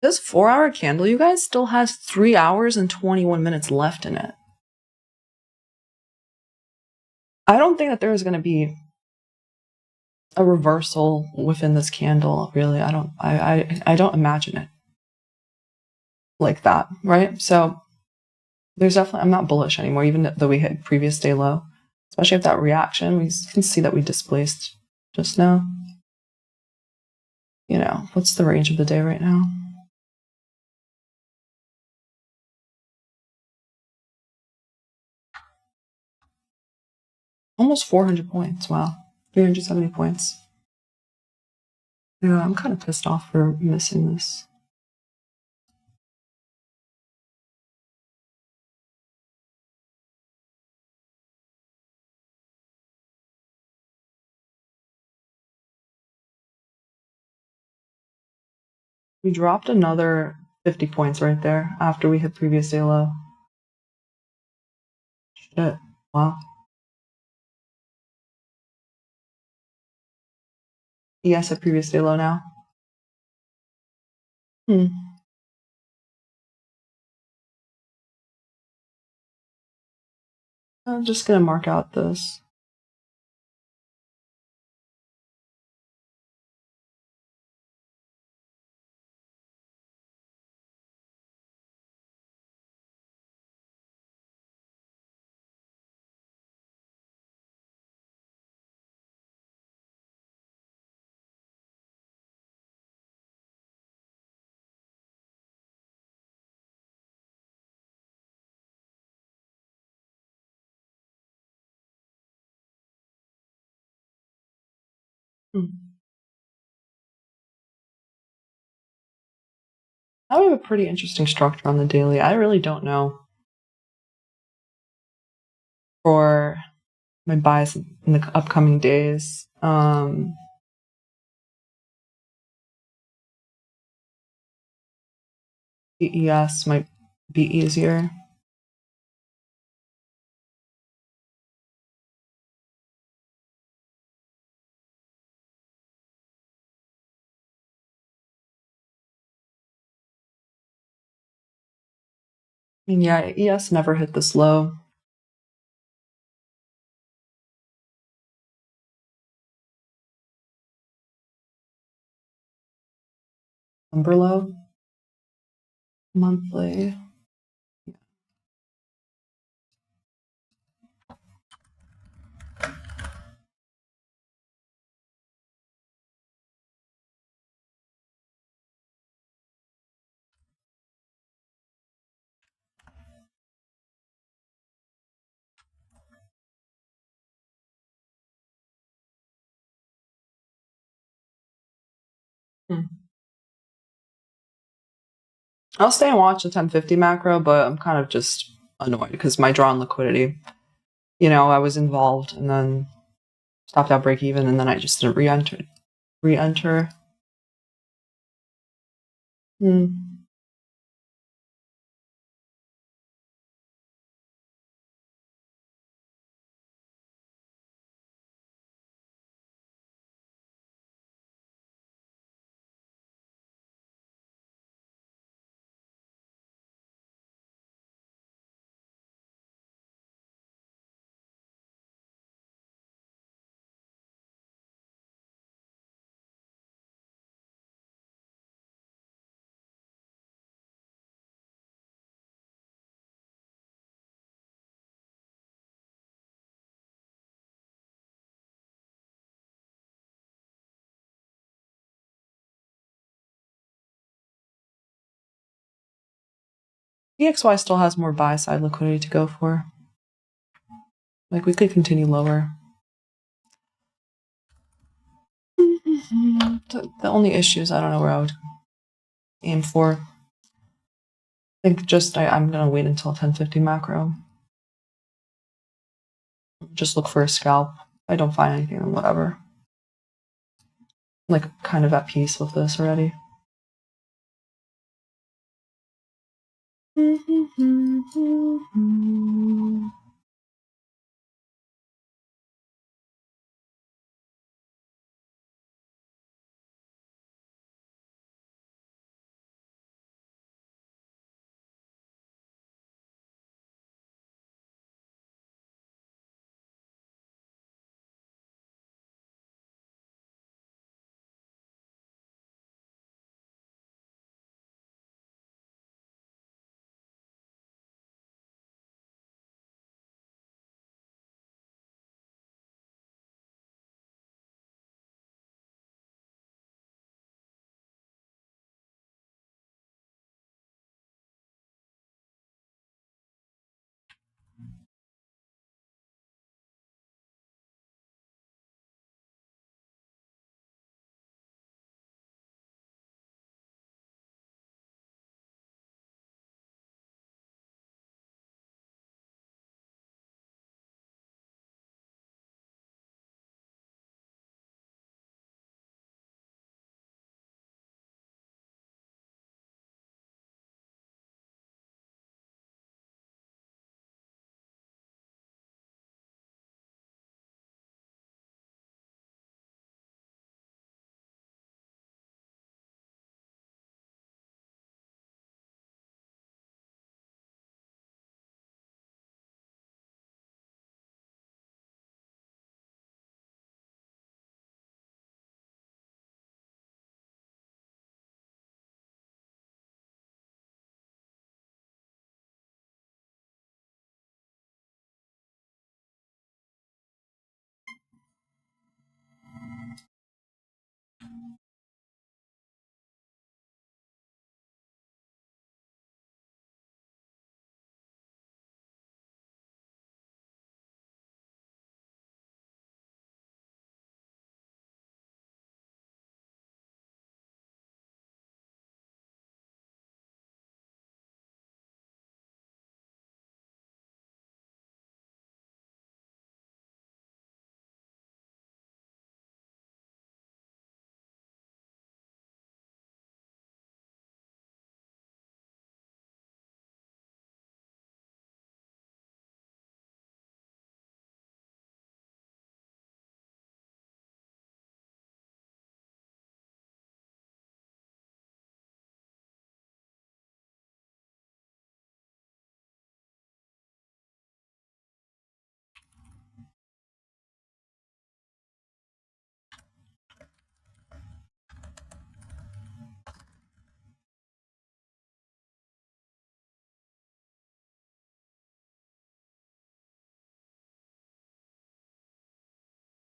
This 4-hour candle, you guys, still has 3 hours and 21 minutes left in it. I don't think that there is going to be a reversal within this candle, really. I don't imagine it like that, right? So there's definitely, I'm not bullish anymore, even though we hit previous day low. Especially if that reaction, we can see that we displaced just now. You know, what's the range of the day right now? Almost 400 points. Wow. 370 points. Yeah, I'm kind of pissed off for missing this. We dropped another 50 points right there after we hit previous day low. Shit. Wow. ES at previous day low now. I'm just gonna mark out this. Now we have a pretty interesting structure on the daily. I really don't know for my bias in the upcoming days. ES might be easier. I mean, yeah, ES never hit this low. Number low. Monthly. I'll stay and watch the 1050 macro, but I'm kind of just annoyed because my draw on liquidity. I was involved and then stopped out break even, and then I just didn't re-enter. EXY still has more buy side liquidity to go for. Like, we could continue lower. The only issue is I don't know where I would aim for. I think I'm going to wait until 1050 macro. Just look for a scalp. If I don't find anything, then whatever. Like, kind of at peace with this already.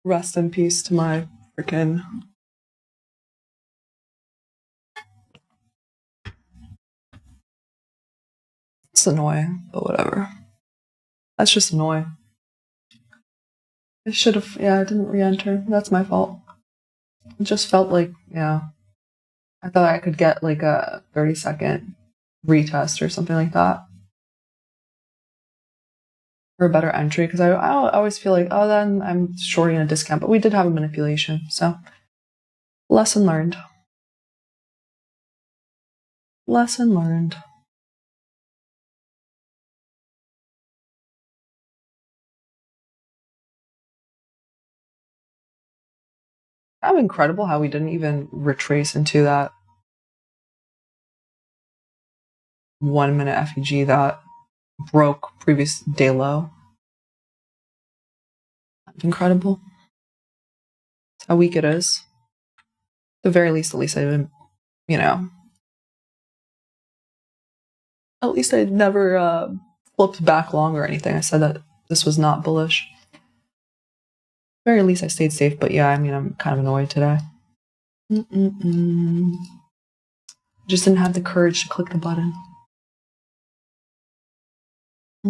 Rest in peace to my freaking. It's annoying, but whatever. That's just annoying. I should have, I didn't re-enter. That's my fault. It just felt like, I thought I could get like a 30-second retest or something like that. Or a better entry, because I always feel like, oh, then I'm shorting a discount. But we did have a manipulation, so lesson learned. Lesson learned. Kind of incredible how we didn't even retrace into that 1 minute FEG that broke previous day low. Incredible. That's how weak it is. At the very least, at least I didn't, at least I never flipped back long or anything. I said that this was not bullish. Very least I stayed safe, but yeah, I'm kind of annoyed today. Just didn't have the courage to click the button. I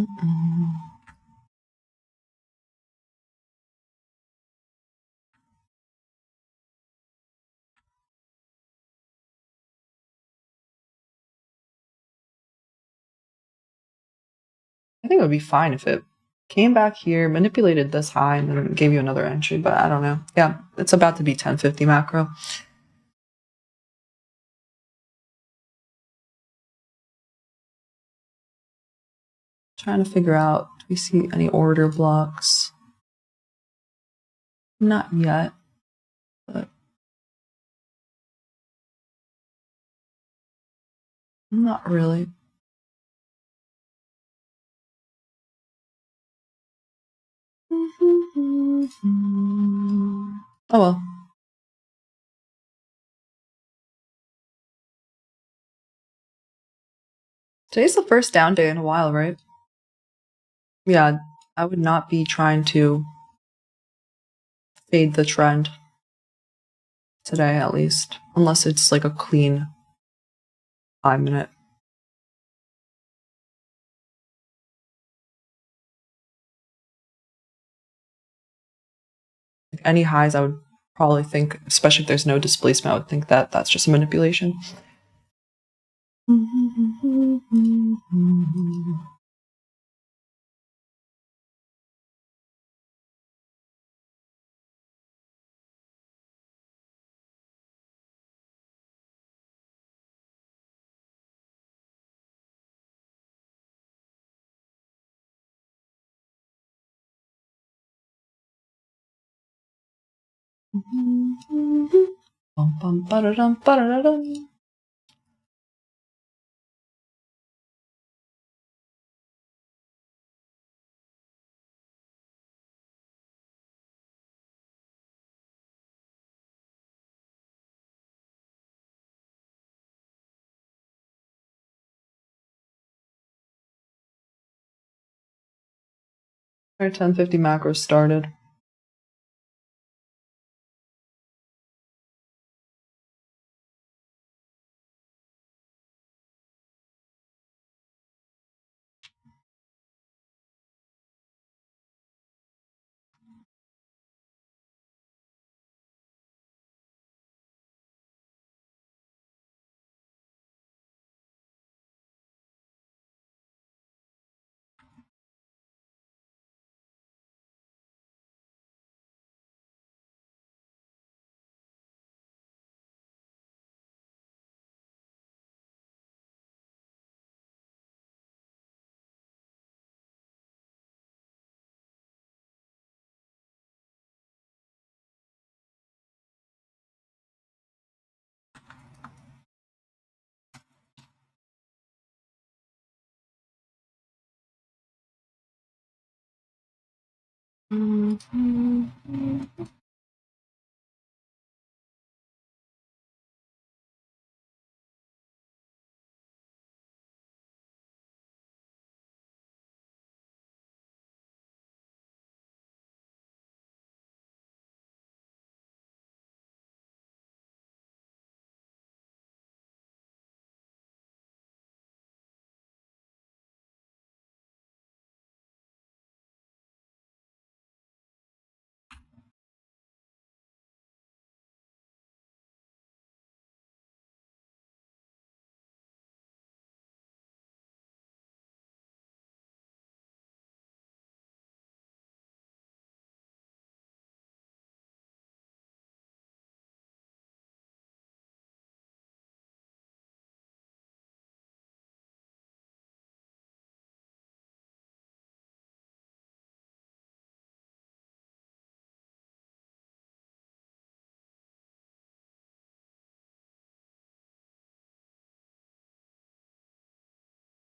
think it would be fine if it came back here, manipulated this high, and then gave you another entry, but I don't know. Yeah, it's about to be 1050 macro. Trying to figure out, do we see any order blocks? Not yet, but not really. Oh well. Today's the first down day in a while, right? Yeah, I would not be trying to fade the trend today, at least, unless it's like a clean 5 minute. Like any highs, I would probably think, especially if there's no displacement, I would think that that's just a manipulation. Bum, bum, ba-da-dum, ba-da-da-dum. Our 1050 macro started.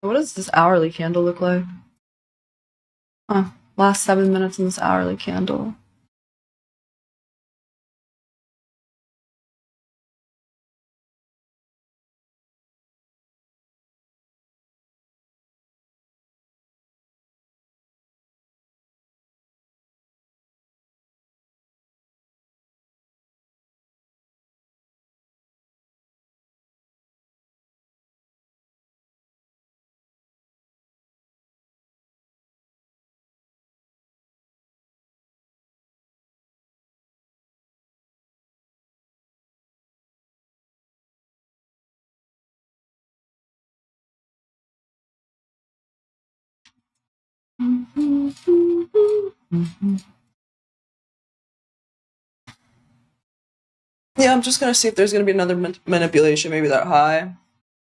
What does this hourly candle look like? Huh. Last 7 minutes in this hourly candle. Yeah, I'm just gonna see if there's gonna be another manipulation. Maybe that high.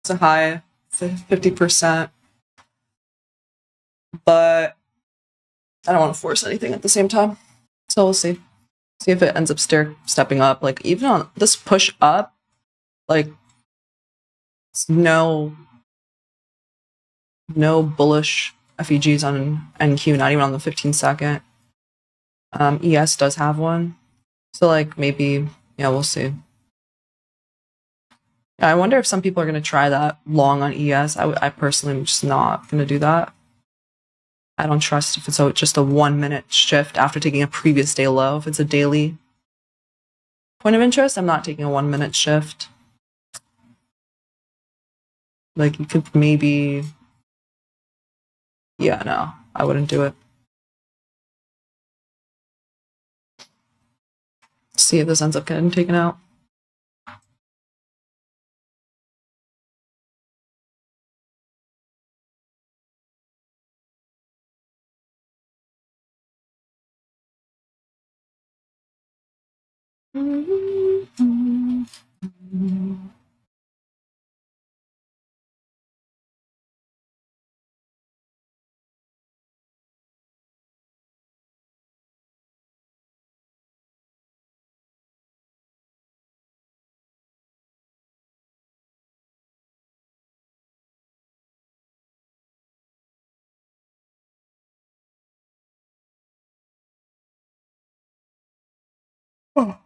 It's a high 50%, but I don't want to force anything at the same time. So we'll see. See if it ends up stepping up. Like even on this push up, like no bullish FEGs on NQ, not even on the 15-second. ES does have one, so like maybe we'll see. I wonder if some people are going to try that long on ES. I personally am just not going to do that. I don't trust if it's just a 1 minute shift after taking a previous day low. If it's a daily point of interest, I'm not taking a 1 minute shift. Like you could maybe, no, I wouldn't do it. See if this ends up getting taken out. Oh.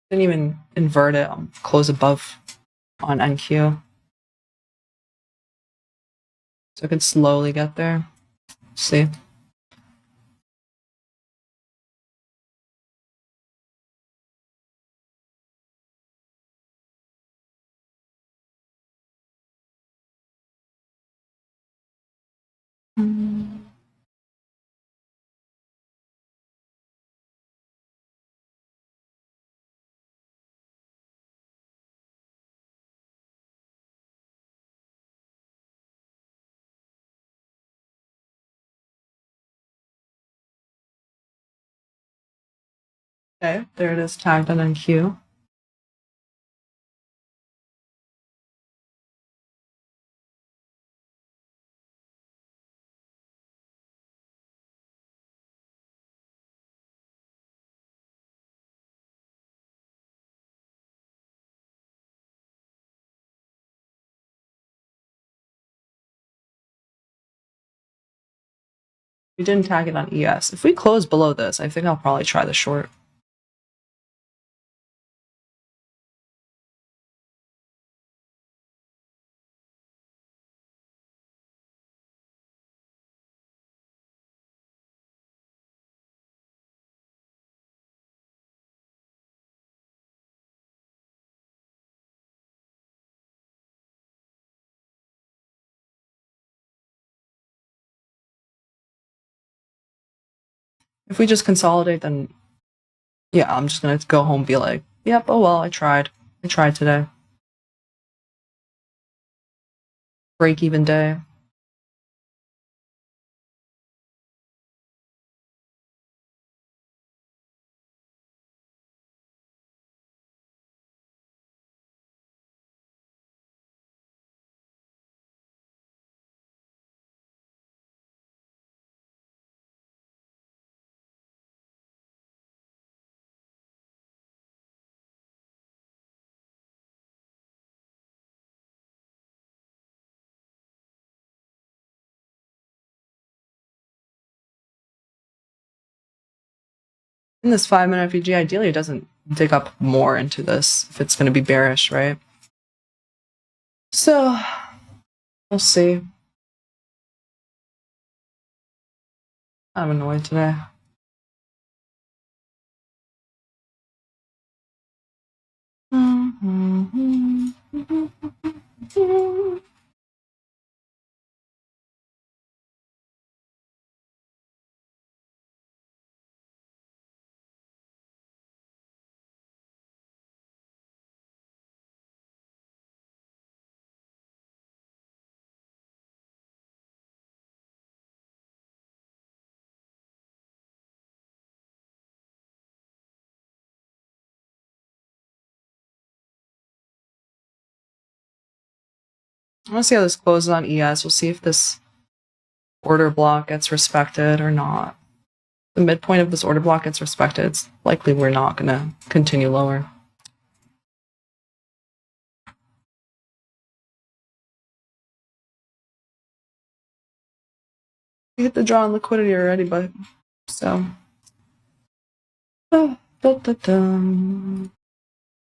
Didn't even invert it. Close above on NQ. So I could slowly get there. See. Okay, there it is, tagged on NQ. We didn't tag it on ES. If we close below this, I think I'll probably try the short. If we just consolidate, then yeah, I'm just gonna go home and be like, yep, oh well, I tried. I tried today. Break even day. in this 5-minute FEG, ideally it doesn't dig up more into this if it's going to be bearish, right? So we'll see. I'm annoyed today. I want to see how this closes on ES. We'll see if this order block gets respected or not. The midpoint of this order block gets respected. It's likely we're not going to continue lower. We hit the draw on liquidity already, but so.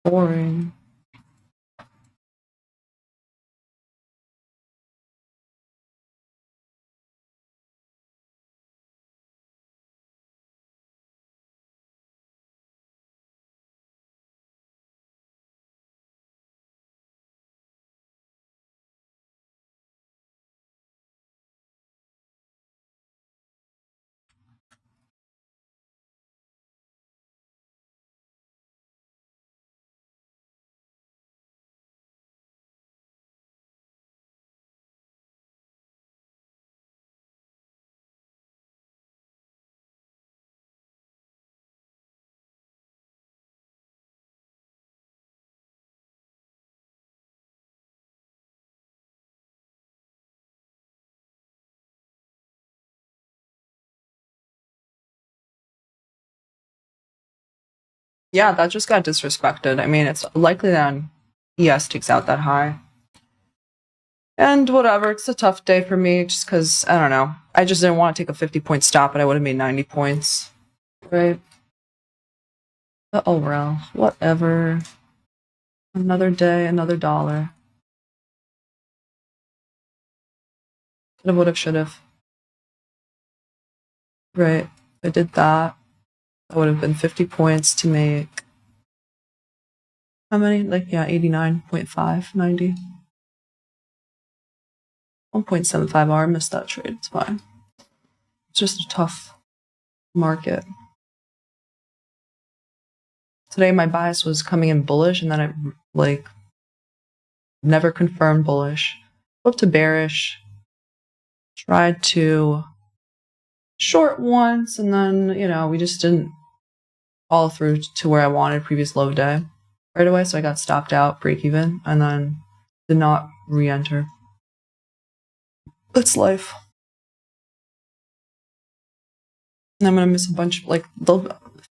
Boring. Yeah, that just got disrespected. I mean, it's likely that ES takes out that high. And whatever, it's a tough day for me just because, I don't know. I just didn't want to take a 50-point stop, but I would have made 90 points. Right? But oh well, whatever. Another day, another dollar. Could've, would've, should've. Right. If I did that, that would have been 50 points to make. How many? Like, yeah, 89.5, 90. 1.75 hour, missed that trade. It's fine. It's just a tough market. Today, my bias was coming in bullish, and then it, like, never confirmed bullish. Flipped to bearish. Tried to short once, and then, you know, we just didn't follow through to where I wanted previous low day right away, so I got stopped out, break even, and then did not re-enter. That's life. And I'm gonna miss a bunch. Like,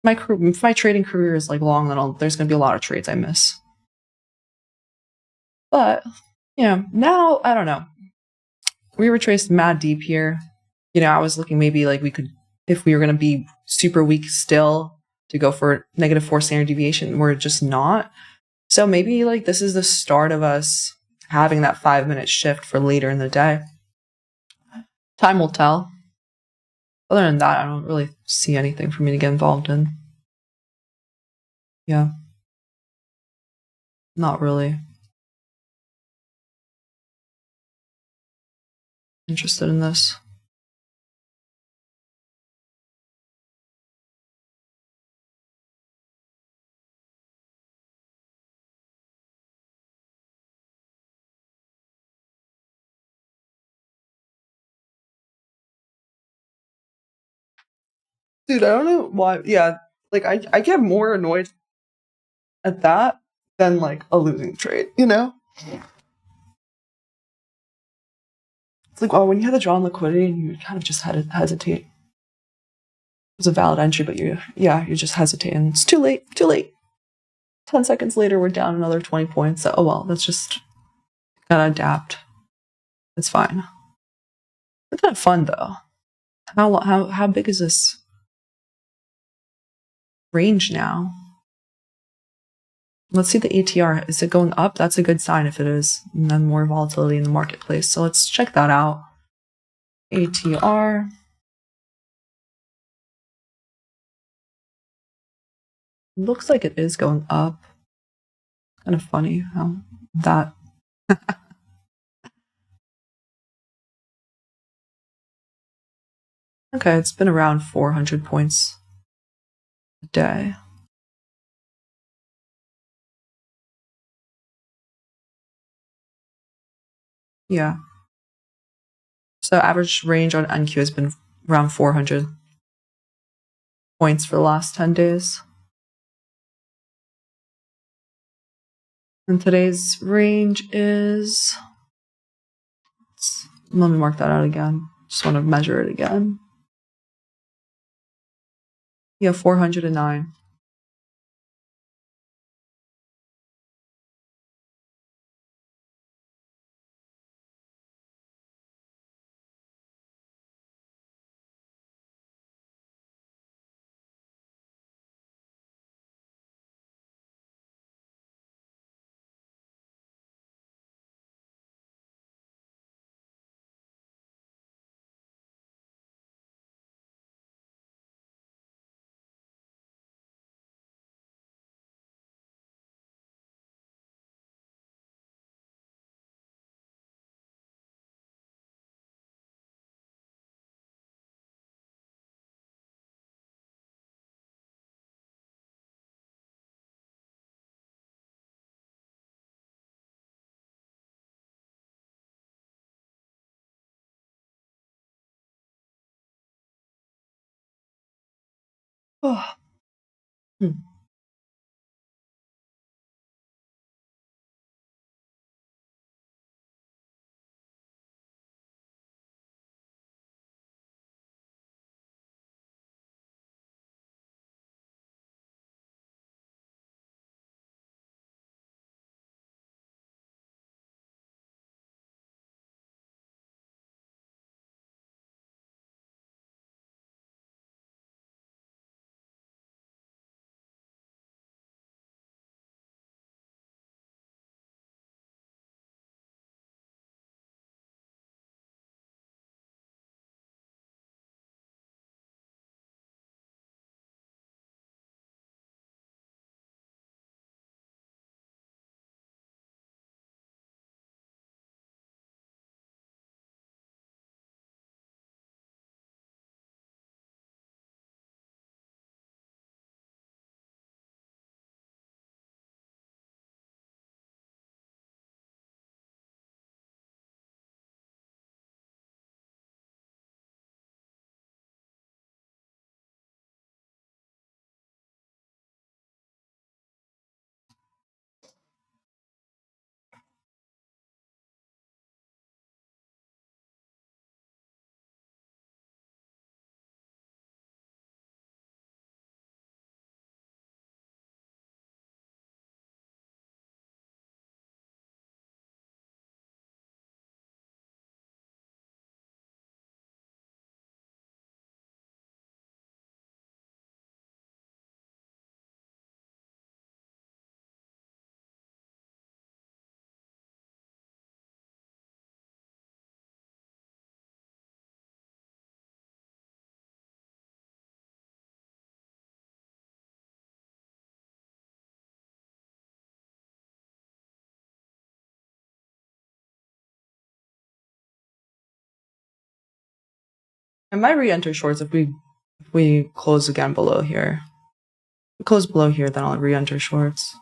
if my trading career is like long, then there's gonna be a lot of trades I miss. But yeah, now I don't know. We retraced mad deep here. You know, I was looking maybe like we could, if we were gonna be super weak still, to go for -4 standard deviation. We're just not. So maybe like this is the start of us having that 5-minute shift for later in the day. Time will tell. Other than that, I don't really see anything for me to get involved in. Yeah. Not really interested in this. Dude, I don't know why. Yeah, like I get more annoyed at that than like a losing trade, you know? It's like, oh, when you had a draw on liquidity and you kind of just had to hesitate. It was a valid entry, but you just hesitate, and it's too late. 10 seconds later, we're down another 20 points. So, oh well, that's just gotta adapt. It's fine. It's kind of fun though. How big is this? range now. Let's see the ATR. Is it going up? That's a good sign if it is. And then more volatility in the marketplace. So let's check that out. ATR. Looks like it is going up. Kind of funny how that. Okay, it's been around 400 points a day. Yeah. So average range on NQ has been around 400 points for the last 10 days. And today's range is, let me mark that out again. Just want to measure it again. Yeah, 409. Oh. I might re-enter shorts if we close again below here. If we close below here, then I'll re-enter shorts.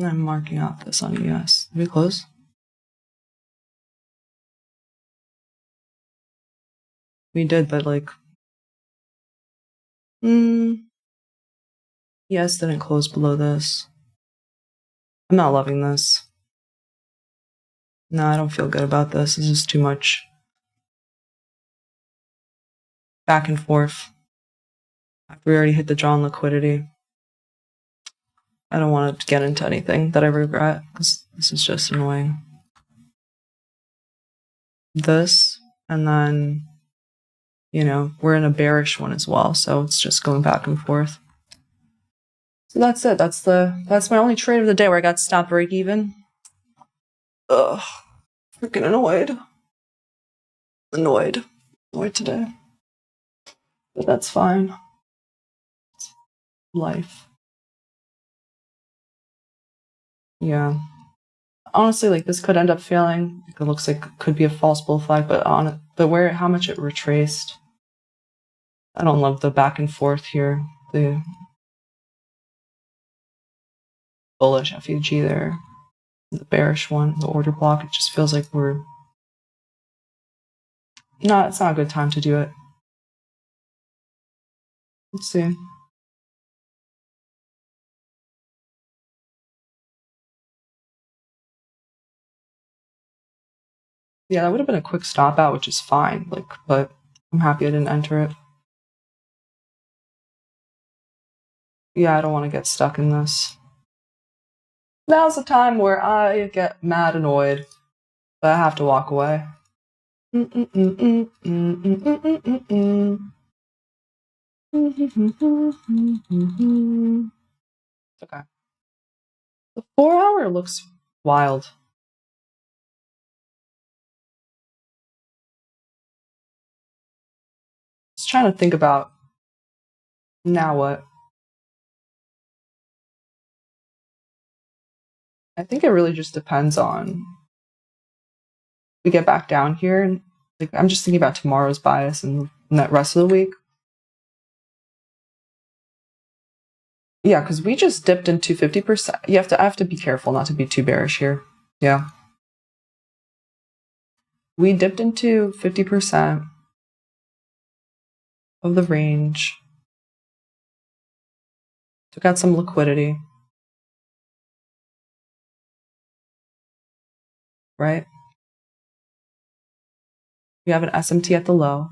I'm marking out this on ES. Did we close? We did, but like, ES didn't close below this. I'm not loving this. No, I don't feel good about this. This is too much back and forth. After we already hit the draw on liquidity, I don't want to get into anything that I regret because this is just annoying. This, and then, you know, we're in a bearish one as well, so it's just going back and forth. So that's it. That's my only trade of the day where I got stop break even. Ugh, freaking annoyed. Annoyed today, but that's fine. Life. Yeah. Honestly, like this could end up failing. It looks like it could be a false bull flag, but how much it retraced. I don't love the back and forth here. The bullish FUG there, the bearish one, the order block. It just feels like it's not a good time to do it. Let's see. Yeah, that would have been a quick stop out, which is fine. Like, but I'm happy I didn't enter it. Yeah, I don't want to get stuck in this. Now's the time where I get mad annoyed, but I have to walk away. Okay. The 4 hour looks wild. Just trying to think about now what. I think it really just depends on we get back down here, and like I'm just thinking about tomorrow's bias and that rest of the week. Yeah, because we just dipped into 50%. I have to be careful not to be too bearish here. Yeah. We dipped into 50% of the range. Took out some liquidity. Right? We have an SMT at the low.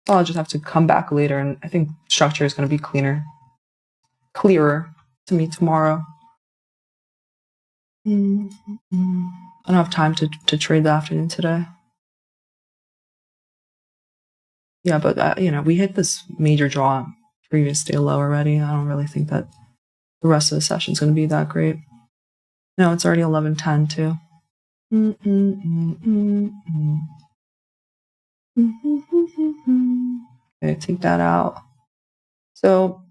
So I'll just have to come back later, and I think structure is going to be clearer to me tomorrow. I don't have time to trade the afternoon today. Yeah, but you know, we hit this major draw previous day low already. I don't really think that the rest of the session is going to be that great. No, it's already 11:10 too. Okay, take that out. So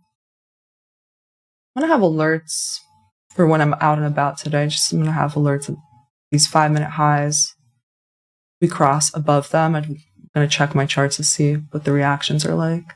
I'm gonna have alerts for when I'm out and about today. I'm gonna have alerts of these 5-minute highs. We cross above them. I'm gonna check my charts to see what the reactions are like.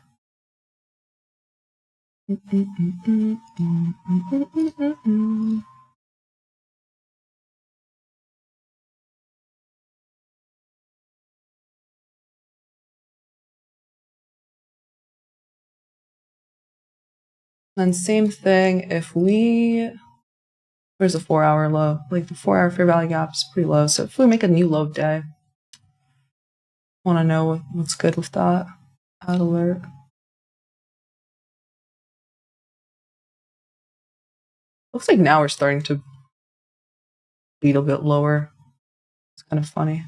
Then same thing if where's the 4 hour low? Like the 4 hour fair value gap is pretty low. So if we make a new low day, want to know what's good with that. Add alert. Looks like now we're starting to bleed a bit lower. It's kind of funny.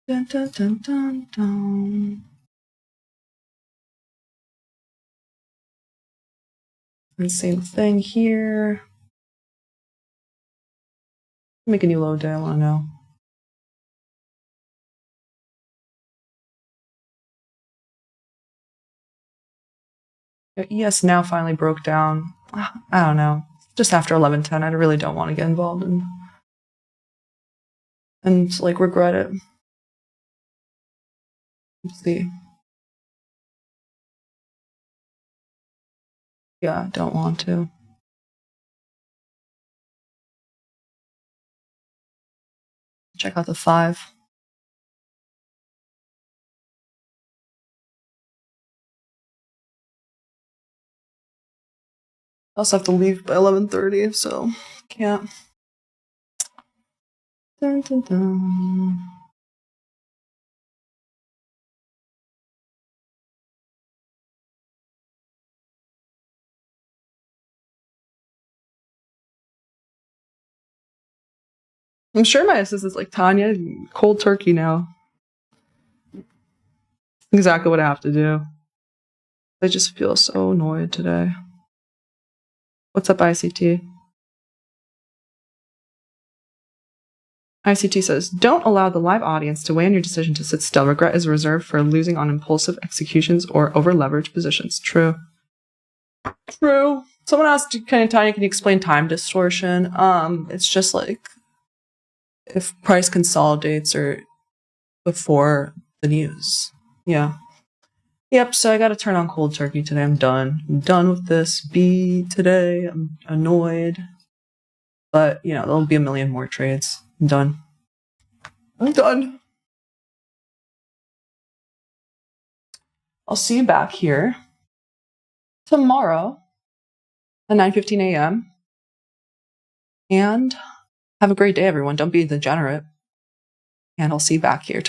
Dun, dun, dun, dun, dun. And same thing here. Make a new low day, I want to know. ES now finally broke down. I don't know. Just after 11:10, I really don't want to get involved in and like regret it. Let's see. Yeah, don't want to. Check out the 5. I also have to leave by 11:30, so can't. Dun, dun, dun. I'm sure my assistant's like, Tanya, cold turkey now. Exactly what I have to do. I just feel so annoyed today. What's up, ICT? ICT says, don't allow the live audience to weigh in your decision to sit still. Regret is reserved for losing on impulsive executions or over-leveraged positions. True. True. Someone asked, Tanya, can you explain time distortion? It's just like if price consolidates or before the news. Yeah. Yep, so I gotta turn on cold turkey today. I'm done. I'm done with this B today. I'm annoyed. But, there'll be a million more trades. I'm done. I'm done. I'll see you back here tomorrow at 9:15 a.m. And have a great day, everyone. Don't be degenerate. And I'll see you back here